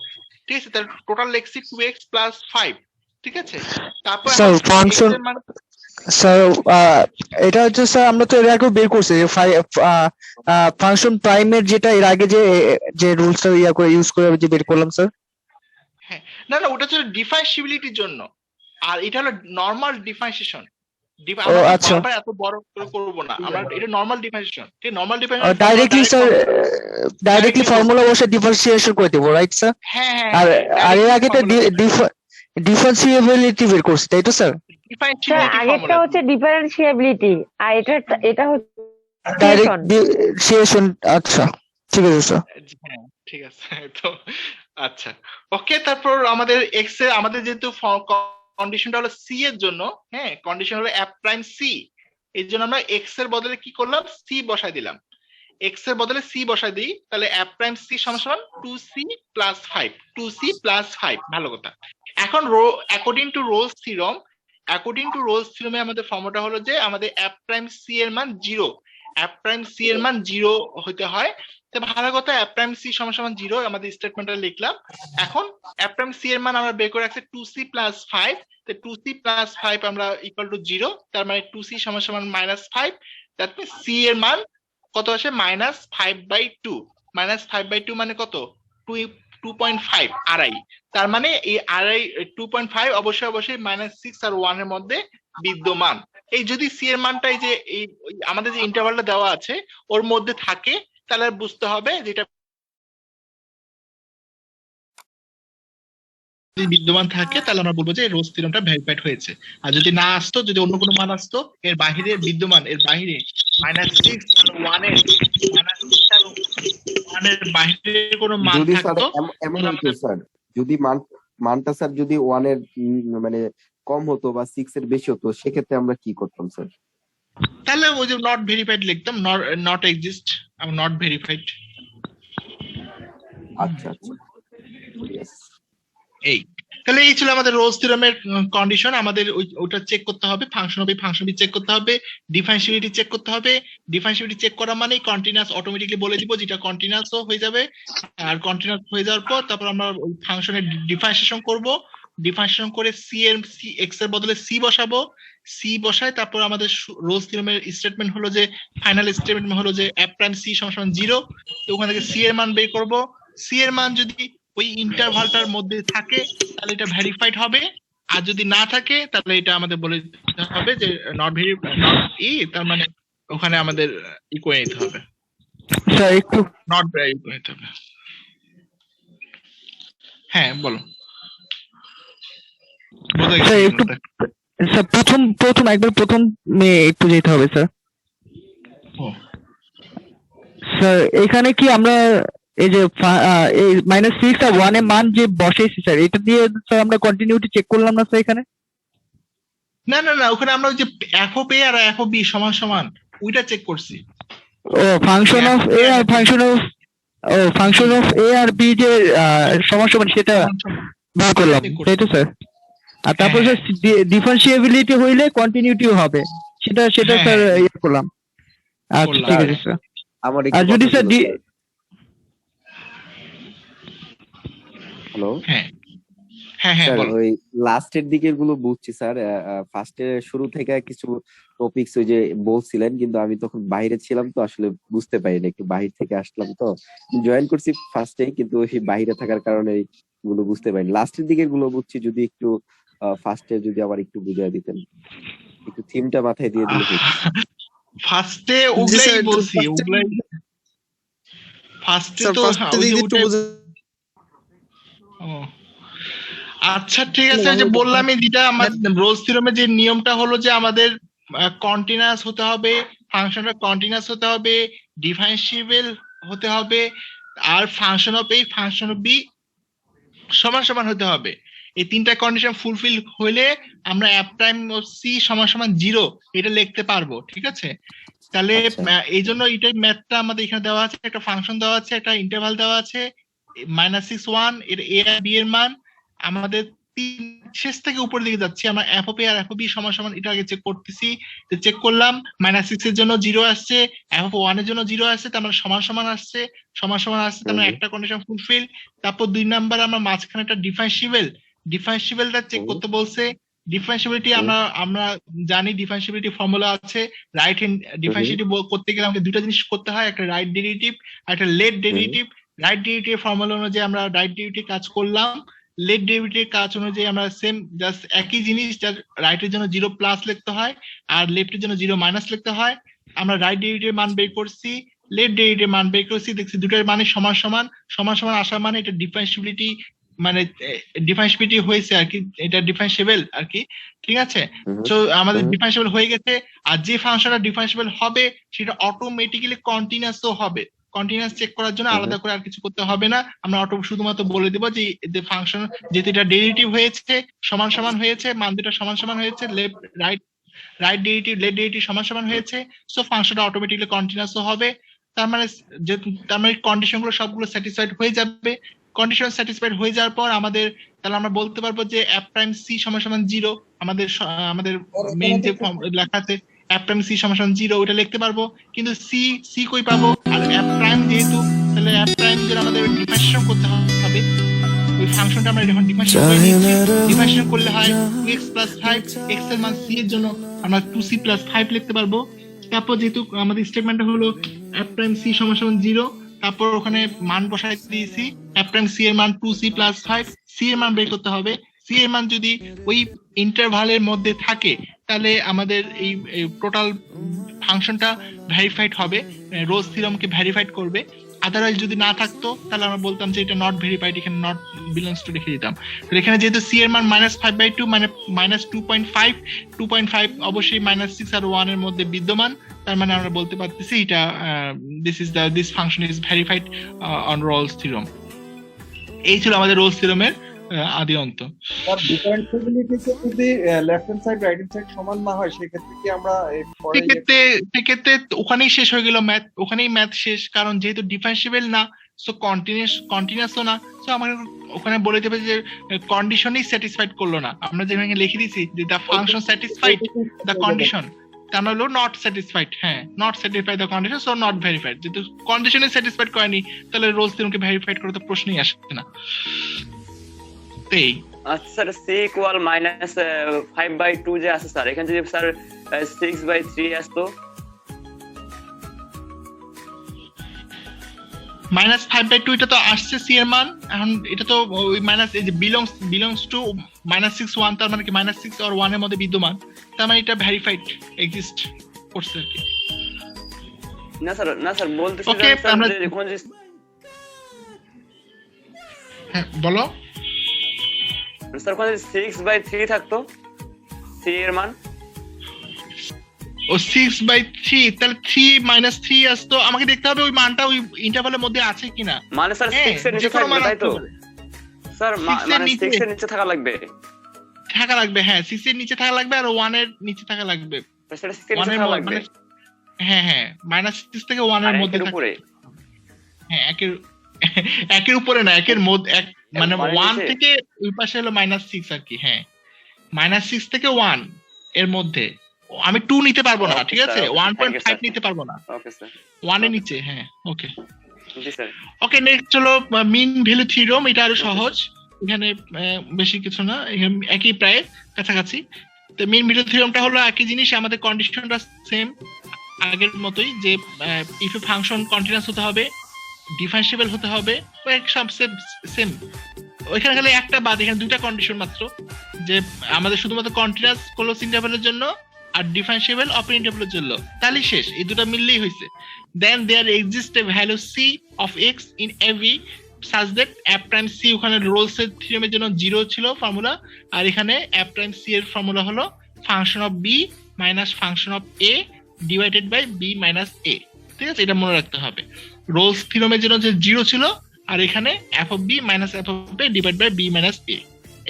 ঠিক আছে? তার টোটাল লিখছি 2x প্লাস 5, ঠিক আছে? তারপর স্যার ফাংশন, স্যার এটা হচ্ছে স্যার আমরা তো এর আগে বের করছি যে ফাংশন প্রাইমের যেটা এর আগে যে রুলসটা ইউজ করে যে বের করলাম স্যার। হ্যাঁ, না ওটা হচ্ছে ডিফারেন্সিবিলিটির জন্য, আর এটা হলো নরমাল ডিফারেন্সিয়েশন। আচ্ছা, এত বড় করে করব না আমরা, এটা নরমাল ডিফারেন্সিয়েশন। ঠিক, normal differentiation directly sir directly formula বসে ডিফারেন্সিয়েশন করে দেব, রাইট স্যার? হ্যাঁ, আর এর আগে তো ডিফারেন্সিয়েবিলিটি বের করছি, তাই তো স্যার? স্যার আগেরটা হচ্ছে ডিফারেন্সিয়াবিলিটি, আর এটা হচ্ছে ডাইরেক্ট ডিফারেন্সিয়েশন। আচ্ছা, ঠিক আছে স্যার। হ্যাঁ, ঠিক আছে। তো আচ্ছা, ওকে। তারপর আমাদের x এর, আমাদের যেহেতু কন্ডিশনটা হলো c এর জন্য, হ্যাঁ, কন্ডিশন হলো f প্রাইম c, এর জন্য আমরা x এর বদলে কি করলাম, c বসাই দিলাম। x এর বদলে c বসাই দিই, তাহলে f প্রাইম c সমান 2c প্লাস 5, 2c প্লাস 5, ভালো কথা। এখন অ্যাকর্ডিং টু রোলস থিওরেম, আমাদের ফর্মুলা হলো যে আমাদের f প্রাইম c এর মান 0, অ্যাপ প্রাইম সি এর মান 0 হতে হয়। তো ভালো কথা, অ্যাপ প্রাইম সি সমান সমান 0 আমাদের স্টেটমেন্টটা লিখলাম। এখন অ্যাপ প্রাইম সি এর মান আমরা বের করে রাখছি 2c + 5। তো 2c + 5 আমরা ইকুয়াল টু 0, তার মানে 2c সমান সমান -5। দ্যাট মিন্স সি এর মান কত আসে? -5/2। -5/2 মানে কত? 2.5, আড়াই। তার মানে এই আড়াই 2.5 অবশ্যই -6 আর 1 এর মধ্যে বিদ্যমান। এই যদি সি এর মানটা এই যে এই আমাদের যে ইন্টারভালটা দেওয়া আছে ওর মধ্যে থাকে, তাহলে বুঝতে হবে যেটা যদি বিদ্যমান থাকে তাহলে আমরা বলবো যে রোজ থিওরেমটা ভেরিফাইড হয়েছে। আর যদি না আসতো, যদি অন্য কোনো মান আসতো এর বাহিরে বিদ্যমান, এর বাহিরে -6 আর 1 এর -6 আর 1 এর বাহিরে কোনো মান যদি স্যার থাকতো, এমন তাহলে হতো আমাদের স্যার, যদি মানটা স্যার যদি 1 এর মানে কম হতো বা 6 এর বেশি হতো, সেক্ষেত্রে আমরা কি করতাম স্যার? তাহলে ওই যে নট ভেরিফাইড লিখতাম, নট এক্সিস্ট, নট ভেরিফাইড। আচ্ছা আচ্ছা, yes. এই তাহলে এই ছিল আমাদের রোজ থিওরেমের কন্ডিশন। আমাদের ওটা চেক করতে হবে, ফাংশন হবে, ফাংশন বি চেক করতে হবে, ডিফারেন্সিবিলিটি চেক করতে হবে। ডিফারেন্সিবিলিটি চেক করা মানে কন্টিনিউয়াস অটোমেটিকলি বলে দিব যেটা কন্টিনিউয়াসও হয়ে যাবে। আর কন্টিনিউয়াস হয়ে যাওয়ার পর তারপর আমরা ওই ফাংশনের ডিফারেন্সিয়েশন করব। ডিফারেন্সিয়েশন করে সি এর সি এক্স এর বদলে সি বসাবো। সি বসায় তারপর আমাদের রোজ থিওরেমের স্টেটমেন্ট হলো যে, ফাইনাল স্টেটমেন্ট হলো যে অ্যাপ প্রাইম সি সমান সমান 0। তো ওখান থেকে সি এর মান বের করব। সি এর মান যদি ওই ইন্টারভালটার মধ্যে থাকে তাহলে এটা ভেরিফাইড হবে, আর যদি না থাকে তাহলে এটা আমাদের বলে দিতে হবে যে নট তার মানে ওখানে আমাদের ই করে নিতে হবে, স্যার একটু নট করে নিতে হবে। হ্যাঁ বলো, বোঝা গেছে স্যার একটু স্যার প্রথমে একটু যেতে হবে স্যার। ও, স্যার এখানে কি আমরা এই যে এই -6 আর 1 এর মান যে বসাইছি স্যার, এটা দিয়ে স্যার আমরা কন্টিনিউটি চেক করলাম না স্যার এখানে? না না না, ওখানে আমরা ওই যে এফ অফ এ আর এফ অফ বি সমান সমান ওইটা চেক করছি। ও ফাংশন অফ এ আর ফাংশন অফ এ আর বি যে সমান সমান সেটা বের করলাম, তাই তো স্যার? আর তারপর স্যার ডিফারেন্সিয়েবিলিটি হইলে কন্টিনিউটিও হবে, সেটা স্যার ইয়ে করলাম। আচ্ছা ঠিক আছে স্যার। আমার আর যদি স্যার হ্যালো, হ্যাঁ হ্যাঁ হ্যাঁ স্যার বলো। ওই লাস্টের দিকের গুলো বুঝছি স্যার। ফার্স্টে শুরু থেকে কিছু টপিকস ওই যে বলছিলেন, কিন্তু আমি তখন বাইরে ছিলাম তো আসলে বুঝতে পারিনি, একটু বাহির থেকে আসলাম তো, জয়েন করছি ফার্স্টেই, কিন্তু ওই বাইরে থাকার কারণে গুলো বুঝতে পারিনি। লাস্টের দিকের গুলো বুঝছি, যদি একটু ফার্স্টে যদি আবার একটু বুঝিয়ে দিতেন, একটু থিমটা মাথায় দিয়ে দিলে হতো। ফার্স্টে ওগুলাই বলছি, ওগুলাই ফার্স্টে তো ওই যে ওটাই। ও আচ্ছা ঠিক আছে, যে বললামই যেটা আমার রোজ থিওরেমে যে নিয়মটা হলো যে আমাদের কন্টিনিউয়াস হতে হবে, ফাংশনটা কন্টিনিউয়াস হতে হবে, ডিফারেন্সিয়েবল হতে হবে, আর function of a function of b সমান সমান হতে হবে। এই তিনটা কন্ডিশন ফুলফিল হলে আমরা অ্যাপ প্রাইম অফ সি সমান সমান 0 এটা লিখতে পারবো, ঠিক আছে? তাহলে এই জন্য এটাই ম্যাথটা আমাদের এখানে দেওয়া আছে, একটা ফাংশন দেওয়া আছে, একটা ইন্টারভাল দেওয়া আছে -6 1 এর এ আর বি এর মান আমাদের শেষ থেকে উপর দিকে যাচ্ছি, আমরা এফ অফ এ আর এফ অফ বি সমান সমান এটা আগে চেক করতেছি। চেক করলাম -6 এর জন্য 0 আসছে, এফ অফ 1 এর জন্য 0 আসছে, তার মানে সমান সমান আসছে, তার মানে একটা কন্ডিশন ফুলফিল। তারপর 2 নাম্বার আমরা মাঝখানে একটা ডিফারেন্সিয়েবলটা চেক করতে বলছে। ডিফারেন্সিবিলিটি আমরা জানি, ডিফারেন্সিবিলিটি ফর্মুলা আছে। রাইট হ্যান্ড ডিফারেন্সিবিলিটি করতে গেলে আমাকে দুটো জিনিস করতে হয়, একটা রাইট ডেরিভেটিভ আর একটা left derivative. Right derivative formula অনুযায়ী আমরা রাইট ডেরিভেটিভ কাজ করলাম, লেট ডেরিভেটিভ কাজ অনুযায়ী আমরা সেম জাস্ট একই জিনিস, যার রাইটের জন্য 0 প্লাস লিখতে হয় আর লেফটের জন্য 0 মাইনাস লিখতে হয়। আমরা রাইট ডেরিভেটিভ মান বের করছি, লেট ডেরিভেটিভ মান বের করছি, দেখছি দুটোর মানে সমান সমান আসার মানে এটা ডিফারেন্সিবিলিটি, মানে ডিফারেন্সিবিলিটি হয়েছে আর কি, এটা ডিফারেন্সিয়েবল আর কি, ঠিক আছে? তো আমাদের ডিফারেন্সিয়েবল হয়ে গেছে, আর যে ফাংশনটা ডিফারেন্সিয়েবল হবে সেটা অটোমেটিক্যালি কন্টিনিউয়াসও হবে। কন্টিনিউয়াস চেক করার জন্য আলাদা করে আর কিছু করতে হবে না, আমরা শুধুমাত্র বলে দেবো যে ফাংশন যেহেতু এটা ডেরিভেটিভ হয়েছে সমান সমান হয়েছে, মান দুটো সমান সমান হয়েছে, left right derivative left derivative সমান সমান হয়েছে, সো ফাংশনটা অটোমেটিক্যালি কন্টিনিউয়াসও হবে। তার মানে কন্ডিশন গুলো সবগুলো স্যাটিসফাইড হয়ে যাবে। কন্ডিশন স্যাটিসফাইড হয়ে যাওয়ার পর আমাদের তাহলে আমরা বলতে পারবো যে অ্যাপ প্রাইম সি সমান সমান 0। আমাদের মেইন যে লেখা আছে f প্রাইম c সমান 0 ওটা লিখতে পারবো, কিন্তু c কই পাবো? আর f প্রাইম যেহেতু, তাহলে f প্রাইম যেটা আমাদের ডিফারেন্সিয়েশন করতে হবে, ওই ফাংশনটা আমরা এখন ডিফারেন্সিয়েশন করে নিয়েছি। ডিফারেন্সিয়েশন করলে হয় 2x + 5, x এর মান c এর জন্য আমরা 2c + 5 লিখতে পারবো। তারপর যেহেতু আমাদের স্টেটমেন্টটা হলো f প্রাইম c সমান 0, তারপর ওখানে মান বসাই দিয়েছি, f প্রাইম c এর মান 2c + 5, c এর মান বের করতে হবে। c এর মান যদি ওই ইন্টারভালের মধ্যে থাকে তাহলে আমাদের এই টোটাল ফাংশনটা ভেরিফাইড হবে, রোজ থিওরামকে ভেরিফাইড করবে। আদারওয়াইজ যদি না থাকতো তাহলে আমরা বলতাম যে এটা নট ভেরিফাইড, এখানে নট বিলংস টু লিখে দিতাম। তো এখানে যেহেতু c এর মান -5/2 মানে -2.5 অবশ্যই -6 আর 1 এর মধ্যে বিদ্যমান, তার মানে আমরা বলতে পারতেছি এটা this function is verified on Rolle's theorem. এই ছিল আমাদের রোলস থিওরামের আদি অন্ত। তার ডিফারেন্সিবিলিটিতে যদি left hand side right hand side সমান না হয় সেক্ষেত্রে কি আমরা সেক্ষেত্রে ওখানেই শেষ হয়ে গেল ম্যাথ, ওখানেই ম্যাথ শেষ। কারণ যেহেতু ডিফারেন্সিবল না, সো কন্টিনিউয়াসও না, সো আমাকে ওখানে বলে দেবে যে কন্ডিশনই স্যাটিসফাইড করলো না। আমরা যেখানে লিখে দিয়েছি যে the function satisfied the condition, তা হলো নট স্যাটিসফাইড, হ্যাঁ not satisfied the condition, so not verified. যেহেতু কন্ডিশনই স্যাটিসফাইড করেনি তাহলে রোলস থিওরামকে ভেরিফাইড করার তো প্রশ্নই আসে না। আচ্ছা স্যার, c ইকুয়াল -5/2 যে আছে স্যার, এখানে যদি স্যার 6/3 আসতো, -5/2 এটা তো আসছে c এর মান। এখন এটা তো ওই মাইনাস, এই যে বিলংস টু -6 1, তার মানে কি -6 আর 1 এর মধ্যে বিদ্যমান, তার মানে এটা ভেরিফাইড এক্সিস্ট করছে আর কি। না স্যার বলতেছি ওকে, আমরা হ্যাঁ বলো স্যার, ওখানে 6/3 থাকতো c এর মান, ও 6/3, তাহলে 3 - 3 আসতো। আমাকে দেখতে হবে ওই মানটা ওই ইন্টারভালের মধ্যে আছে কিনা। মানে স্যার 6 এর নিচে থাকবে, তাই তো স্যার? মানে 6 এর নিচে থাকা লাগবে, হ্যাঁ 6 এর নিচে থাকা লাগবে আর 1 এর নিচে থাকা লাগবে। স্যার 6 এর নিচে থাকা লাগবে, হ্যাঁ -6 থেকে 1 এর মধ্যে উপরে, হ্যাঁ একের উপরে না, একের মধ্যে, মানে 1 থেকে ওই পাশে হলো -6 আর কি। হ্যাঁ -6 থেকে 1 এর মধ্যে আমি 2 নিতে পারবো না, ঠিক আছে? 1.5 নিতে পারবো না, ওকে স্যার 1 এর নিচে। হ্যাঁ ওকে জি স্যার। ওকে, নেক্সট হলো মিন ভ্যালু থিওরাম। এটা আরো সহজ, এখানে বেশি কিছু না, একই প্রায় কাছাকাছি। তো মিন ভ্যালু থিওরামটা হলো একই জিনিস, আমাদের কন্ডিশনটা সেম আগের মতোই, যে ইফ এ ফাংশন কন্টিনিউয়াস হতে হবে, ডিফারেন্সিবল হতে হবে, সব সেম। ওইখানে খালি একটা বাদ, এখানে দুইটা কন্ডিশন মাত্র, যে আমাদের শুধুমাত্র কন্টিনিউয়াস ক্লোজ ইন্টারভ্যালের জন্য আর ডিফারেন্সিবল ওপেন ইন্টারভ্যালের জন্য, তাহলে শেষ, এই দুটো মিললেই হয়েছে। Then there exist a value c of x in every such that f prime c, ওখানে রোলস এর থিওরামের জন্য 0 ছিল ফর্মুলা, আর এখানে f prime c এর ফর্মুলা হলো function of b minus function of a divided by b minus a। ঠিক আছে, এটা মনে রাখতে হবে। রোলস থিওরামের জন্য যে 0 ছিল, আর এখানে f of b minus f of a divide by b minus a।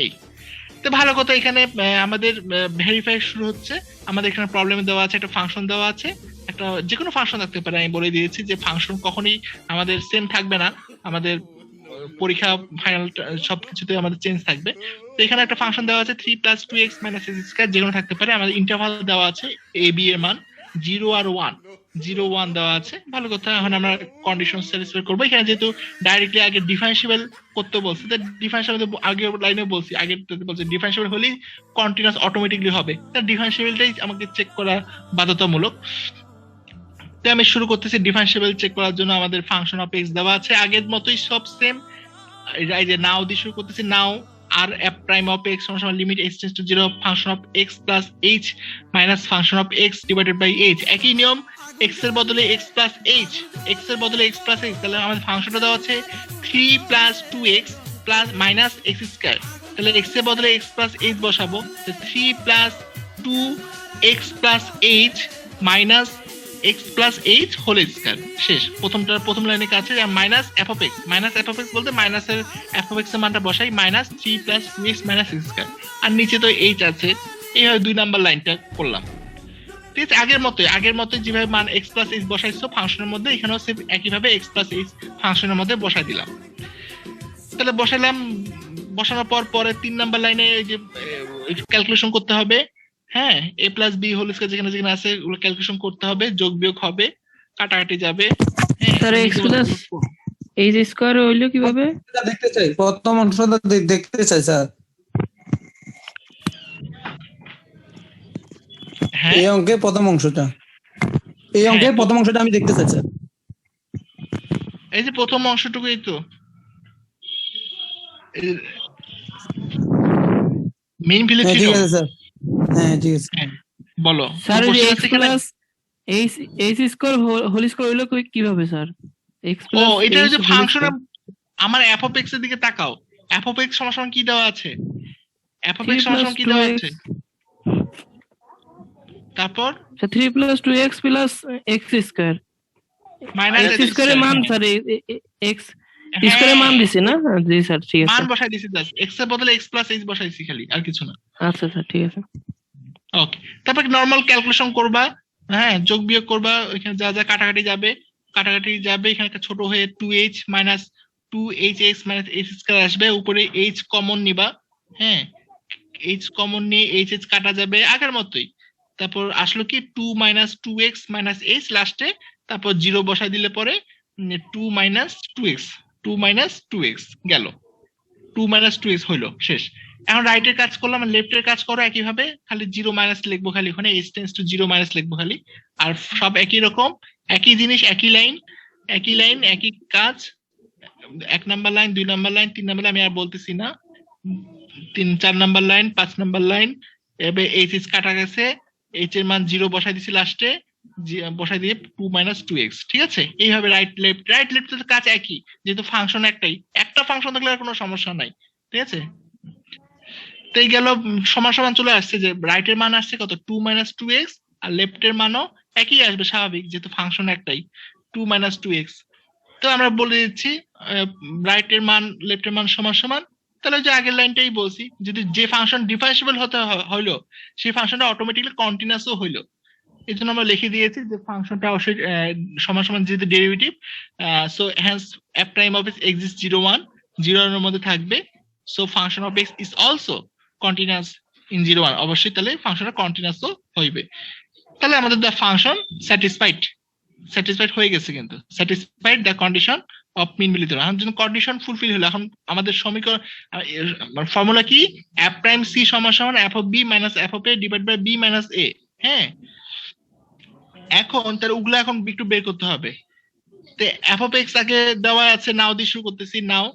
এই তো ভালো কথা, এখানে আমাদের ভেরিফাই শুরু হচ্ছে। আমাদের এখানে প্রবলেমে দেওয়া আছে একটা ফাংশন দেওয়া আছে, একটা যে কোনো ফাংশন থাকতে পারে। আমি বলে দিয়েছি যে ফাংশন কখনোই আমাদের সেম থাকবে না, আমাদের পরীক্ষা ফাইনাল সবকিছুতে আমাদের চেঞ্জ থাকবে। তো এখানে একটা ফাংশন দেওয়া আছে 3 + 2x - x², যে কোনো থাকতে পারে। আমাদের ইন্টারভাল দেওয়া আছে a b এর মান 0 আর 1, 0 1 দেওয়া আছে। ভালো কথা, এখন আমরা কন্ডিশন স্যাটিসফাই করবো। এখানে যেহেতু ডাইরেক্টলি আগে ডিফারেন্সিবল করতে বলছে, ডিফারেন্সিবল আগে লাইনে বলছি, আগে বলছে ডিফারেন্সিবল হলেই কন্টিনিউয়াস অটোমেটিকলি হবে, তার ডিফারেন্সিবলটাই আমাকে চেক করা বাধ্যতামূলক। তো আমি শুরু করতেছি। ডিফারেন্সিবল চেক করার জন্য আমাদের ফাংশন অফ x দেওয়া আছে, আগের মতোই সব সেম। এই যে নাও দিয়ে শুরু করতেছি, নাও আর f prime of x সমান limit x tends to 0 function of x plus h minus function of x divided by h। একই নিয়ম, x এর বদলে x প্লাস h, x এর বদলে x প্লাস h। তাহলে আমাদের ফাংশনটা দেওয়া আছে 3 + 2x প্লাস মাইনাস x²। তাহলে x এর বদলে x প্লাস h বসাবো, 3 + 2x plus h minus x plus h whole square. শেষ, প্রথম লাইনের কাছে minus f of x, minus f of x বলতে মাইনাসের f of x এর মানটা বসাই, মাইনাস 3 + 2x মাইনাস x²। আর নিচে তো h আছে, এইভাবে 2 নাম্বার লাইনটা করলাম। ঠিক আছে, আগের মতোই যেভাবে মান x প্লাস h বসাইছো ফাংশনের মধ্যে, এখানেও সেম একইভাবে x প্লাস h ফাংশনের মধ্যে বসাই দিলাম। তাহলে বসানোর পর পরে 3 নাম্বার লাইনে যে ক্যালকুলেশন করতে হবে, হ্যাঁ, এ প্লাস বি হোল স্কয়ার যেখানে যেখানে আছে ওগুলো ক্যালকুলেশন করতে হবে, যোগ বিয়োগ হবে, কাটাকাটি যাবে। হ্যাঁ, স্যার নিজে এক্স মতো প্লাস করে করো। এইচ স্কোয়ার হইলো কিভাবে? দেখতে চাই, প্রথম অংশটা দেখতে চাই স্যার। হ্যাঁ এই অঙ্কে প্রথম অংশটা, এই হ্যাঁ, অঙ্কে প্রথম অংশটা আমি দেখতে চাই স্যার। এই যে প্রথম অংশটুকু, এই তো মেইন ভ্যালু হ্যাঁ ঠিক থিওরেম। আছে স্যার, হ্যাঁ ঠিক আছে। হ্যাঁ বলো, স্যার এই কোশ্চেন এক্স আছে এখানে? Plus h square whole square হইলো কিভাবে স্যার? এক্স ও প্লাস এটা এইচ যে হোল ফাংশন, স্কোয়ার আমার এফ অফ এক্স এর দিকে তাকাও। এফ অফ এক্স সমান সমান কি দেওয়া আছে? এফ অফ 3 এক্স সমান প্লাস সমান কি দেওয়া 2x আছে? তারপর 3 plus 2x plus x square. Minus x স্কোয়ারের মান স্যার এক্স স্কোয়ারের মান দিছি না? জি স্যার ঠিক আছে। মান বসাই দিছি, জাস্ট এক্স এর বদলে এক্স প্লাস এইচ বসাইছি খালি, আর কিছু না। আচ্ছা স্যার ঠিক আছে। ওকে, তারপর নরমাল ক্যালকুলেশন করবা, হ্যাঁ যোগ বিয়োগ করবা, এখানে যা যা কাটাকাটি যাবে এখানে একটা ছোট হয়ে 2h minus 2hx minus h square আসবে, উপরে h কমন নিবা। হ্যাঁ, h কমন নিয়ে h কাটা যাবে আগের মতোই। তারপর আসলো কি 2 মাইনাস 2x মাইনাস h লাস্টে, তারপর 0 বসাই দিলে পরে 2 মাইনাস 2x গেল, 2 মাইনাস 2x হইলো, শেষ। এখন রাইটের কাজ করলাম, লেফটের কাজ করো একইভাবে, খালি 0 মাইনাস লিখবো, খালি ওখানে h টেন্ডস টু 0 মাইনাস লিখবো খালি। আর সব একই রকম, একই জিনিস, একই লাইন একই কাজ। 1 number line, 2 number line, 3 number line আমি আর বলতেছি না, 4 নাম্বার লাইন, 5 নাম্বার লাইন। এবার h কাটা গেছে, h এর মান 0 বসাই দিছি লাস্টে, বসাই দিয়ে 2 মাইনাস 2x, ঠিক আছে? এইভাবে রাইট লেফট কাজ একই, যেহেতু ফাংশন একটাই, একটা ফাংশন থাকলে আর কোনো সমস্যা নাই, ঠিক আছে? তো এই গেল, সমান সমান চলে আসছে, যে রাইটের মান আসছে কত 2 মাইনাস 2x, আর লেফটের মানও একই আসবে স্বাভাবিক, যেহেতু ফাংশন একটাই 2 মাইনাস 2x। তো আমরা বলে দিচ্ছি রাইটের মান লেফটের মান সমান সমান, তাহলে যে আগের লাইনটাই বলছি, যদি যে ফাংশন ডিফারেন্সিবল হতে হইলো সেই ফাংশনটা অটোমেটিক্যালি কন্টিনিউয়াসও হইলো। এই জন্য আমরা লিখে দিয়েছি যে ফাংশনটা অবশ্যই সমান সমান যেহেতু derivative, so hence f prime of x exist 0 1 0 এর মধ্যে থাকবে, so function of x is also continuous in 0 1, অবশ্যই তাহলে ফাংশনটা কন্টিনিউয়াসও হইবে। তাহলে আমাদের দ্য ফাংশন স্যাটিসফাইড হয়ে গেছে, কিন্তু satisfied the condition of mean value theorem. এখন যখন কন্ডিশন ফুলফিল হলো, এখন আমাদের সমীকরণ ফর্মুলা কি, f প্রাইম c সমান সমান f of b minus f of a divide by b minus a। হ্যাঁ, এখন তার ওগুলো এখন একটু বের করতে হবে। তো f অফ x আগে দেওয়া আছে, নাও দিয়ে শুরু করতেছি। নাও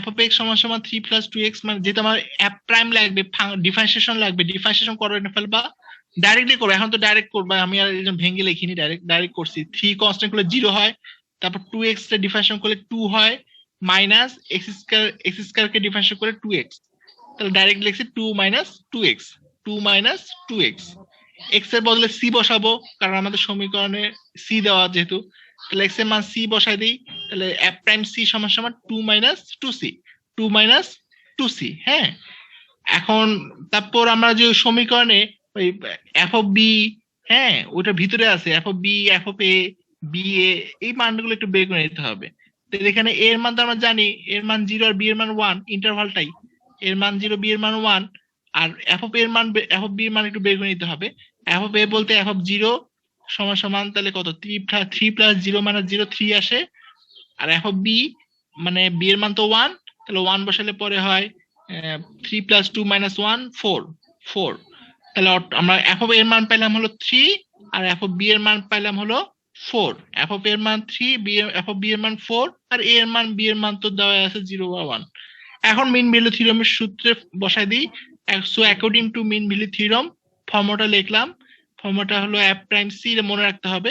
f অফ x সমান সমান 3 প্লাস 2x, মানে যেহেতু আমার f প্রাইম লাগবে, ডিফারেন্সিয়েশন লাগবে, ডিফারেন্সিয়েশন করে ফেলবা, ডাইরেক্টলি করবে। এখন তো ডাইরেক্ট করবা, আমি আর ভেঙে লিখিনি, ডাইরেক্ট করছি। 3 কনস্ট্যান্ট করলে 0 হয়, তারপর 2x টা ডিফারেন্সিয়েশন করলে 2 হয়, মাইনাস x স্কয়ার কে ডিফারেন্সিয়েশন করে 2x, তাহলে ডাইরেক্ট লিখছি 2 মাইনাস 2x, x এর বদলে c বসাবো, কারণ আমাদের সমীকরণে c দেওয়া যেহেতু, তাহলে x এর মান c বসাই দিই, তাহলে f প্রাইম c সমান সমান 2 মাইনাস 2c। হ্যাঁ, এখন তারপর আমরা যে সমীকরণে ওই f অফ b, হ্যাঁ ওটার ভিতরে আছে f of b, f of a, b a, এই মানগুলো একটু বের করে নিতে হবে। তো এখানে a এর মান তো আমরা জানি, এর মান 0 আর b এর মান 1, ইন্টারভালটাই এর মান 0, b এর মান 1, আর f অফ a এর মান, f অফ b এর মান একটু বের করে নিতে হবে। f অফ a বলতে f অফ 0 সমান সমান তাহলে কত, 3 প্লাস 0 মাইনাস 0 3 আসে, আর f অফ b মানে b এর মান তো 1, তাহলে 1 বসালে পরে হয় 3 প্লাস 2 মাইনাস 1 4। তাহলে আমরা f অফ a এর মান পেলাম হলো 3, আর f অফ b এর মান পেলাম হলো 4। f অফ a এর মান 3, f অফ b এর মান 4, আর a এর মান b এর মান তো দেওয়া আছে 0 বা 1। এখন মিন ভ্যালু থিওরেমের সূত্রে বসাই দিই। So according to mean value theorem ফর্মুলাটা লিখলাম, ফর্মুলাটা হলো f প্রাইম c, মনে রাখতে হবে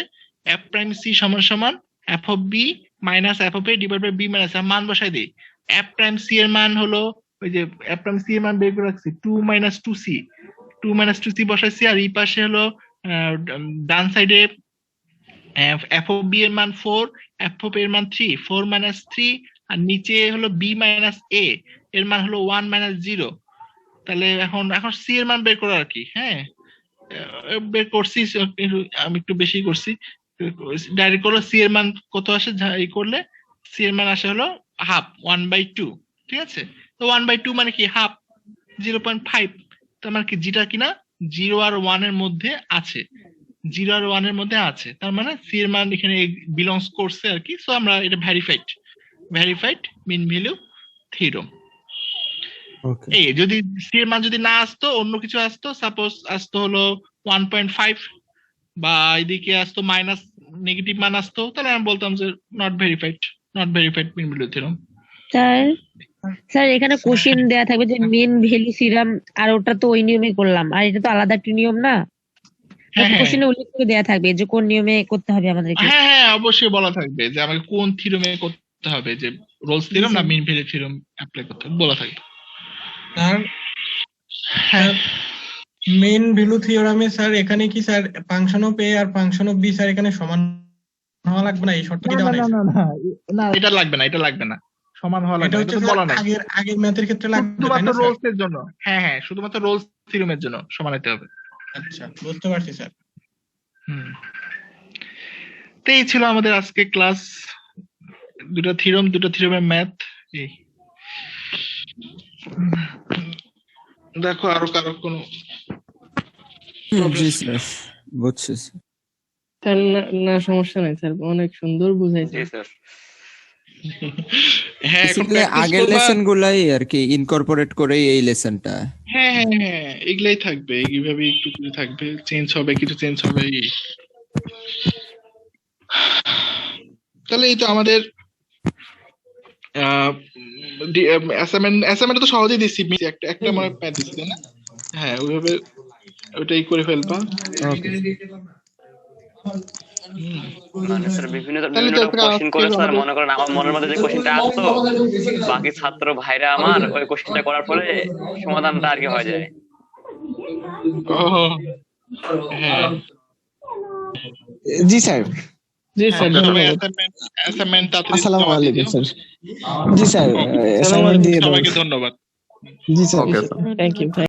f প্রাইম c সমান সমান f of b minus f of a divide by b minus, মান বসাই দিই। f প্রাইম c এর মান হলো, ওই যে f প্রাইম c এর মান বের করে রাখছি 2 মাইনাস 2c বসাইছি, আর এই পাশে হলো ডান সাইডে f অফ b এর মান 4, f অফ a এর মান 3, 4 মাইনাস 3, আর নিচে হলো b মাইনাস a এর মান হলো 1 মাইনাস 0। তাহলে এখন c এর মান বের করো আর কি। হ্যাঁ, বের করছি, আমি একটু বেশি করছি, ডাইরেক্ট করলে c এর মান কত আসে, এই করলে c এর মান আসে হলো হাফ, 1/2। ঠিক আছে, তো 1/2 মানে কি হাফ, 0.5, তার মানে কি যেটা কিনা 0 আর 1 এর মধ্যে আছে, 0 আর 1 এর মধ্যে আছে, তার মানে সি এর মান এখানে বিলংস করছে আর কি। সো আমরা এটা ভেরিফাইড মিন ভ্যালু থিওরেম। এই যদি সি এর মান যদি না আসতো, অন্য কিছু আসতো, সাপোজ আসতো হলো 1.5 বা এদিকে আসতো মাইনাস নেগেটিভ মান আসতো, তাহলে আমি বলতাম যে not verified mean value theorem. Sir এখানে কোশ্চেন দেয়া থাকবে যে মেন ভ্যালু থিওরেম, আর ওটা তো ওই নিয়মে করলাম, আর এটা তো আলাদা একটা নিয়ম না? কোশ্চেনে উল্লেখ করে দেয়া থাকবে যে কোন নিয়মে করতে হবে আমাদেরকে? হ্যাঁ অবশ্যই বলা থাকবে যে আমাকে কোন থিওরেমে করতে হবে, যে রোলস থিওরেম না মিন ভ্যালু থিওরেম অ্যাপ্লাই করতে হবে, বলা থাকবে। স্যার মেইন ভ্যালু থিওরামে স্যার এখানে কি স্যার ফাংশন অফ এ আর ফাংশন অফ বি স্যার এখানে সমান হওয়া লাগবে না? এই শর্তটা কি দেওয়া নাই? না এটা লাগবে না সমান হওয়া লাগবে এটা না, হচ্ছে এটা তো বলা নাই। আগের ম্যাথের ক্ষেত্রে লাগবে, তাই শুধুমাত্র না স্যার? রোলস এর জন্য, হ্যাঁ শুধুমাত্র রোলস থিওরেমের জন্য সমান হতে হবে। আচ্ছা, বুঝতে পারছি স্যার। তো এই ছিল আমাদের আজকে ক্লাস, দুটো থিওরেমের ম্যাথ। এই দেখো আরো কারো কোনো জি স্যার, বুঝছি স্যার। না সমস্যা নাই স্যার, অনেক সুন্দর বুঝাইছে। হ্যাঁ এখন practice আগের করবা। লেসন গুলাই আর কি ইনকর্পোরেট করে এই লেসনটা। হ্যাঁ এগুলাই থাকবে, এইভাবে একটু করে থাকবে, চেঞ্জ হবে, কিছু চেঞ্জ হবে। তাহলে এই তো আমাদের অ্যাসাইনমেন্ট তো সহজেই দিচ্ছি, একটা মনে প্যাড দিচ্ছি, তাই না? হ্যাঁ ওইভাবে ওইটাই করে ফেলবা। মানে স্যার বিভিন্ন কোশ্চেন করে স্যার, মনে করেন আমার মনের মধ্যে যে কোশ্চেনটা আসতো, বাকি ছাত্র ভাইরা আমার ওই কোশ্চেনটা করার ফলে সমাধানটা আর কি হয়ে যায়। হ্যাঁ জি স্যার। জি স্যার, অ্যাসাইনমেন্ট আসসালামু আলাইকুম স্যার। জি স্যার, সবাইকে ধন্যবাদ। জি স্যার, থ্যাংক ইউ।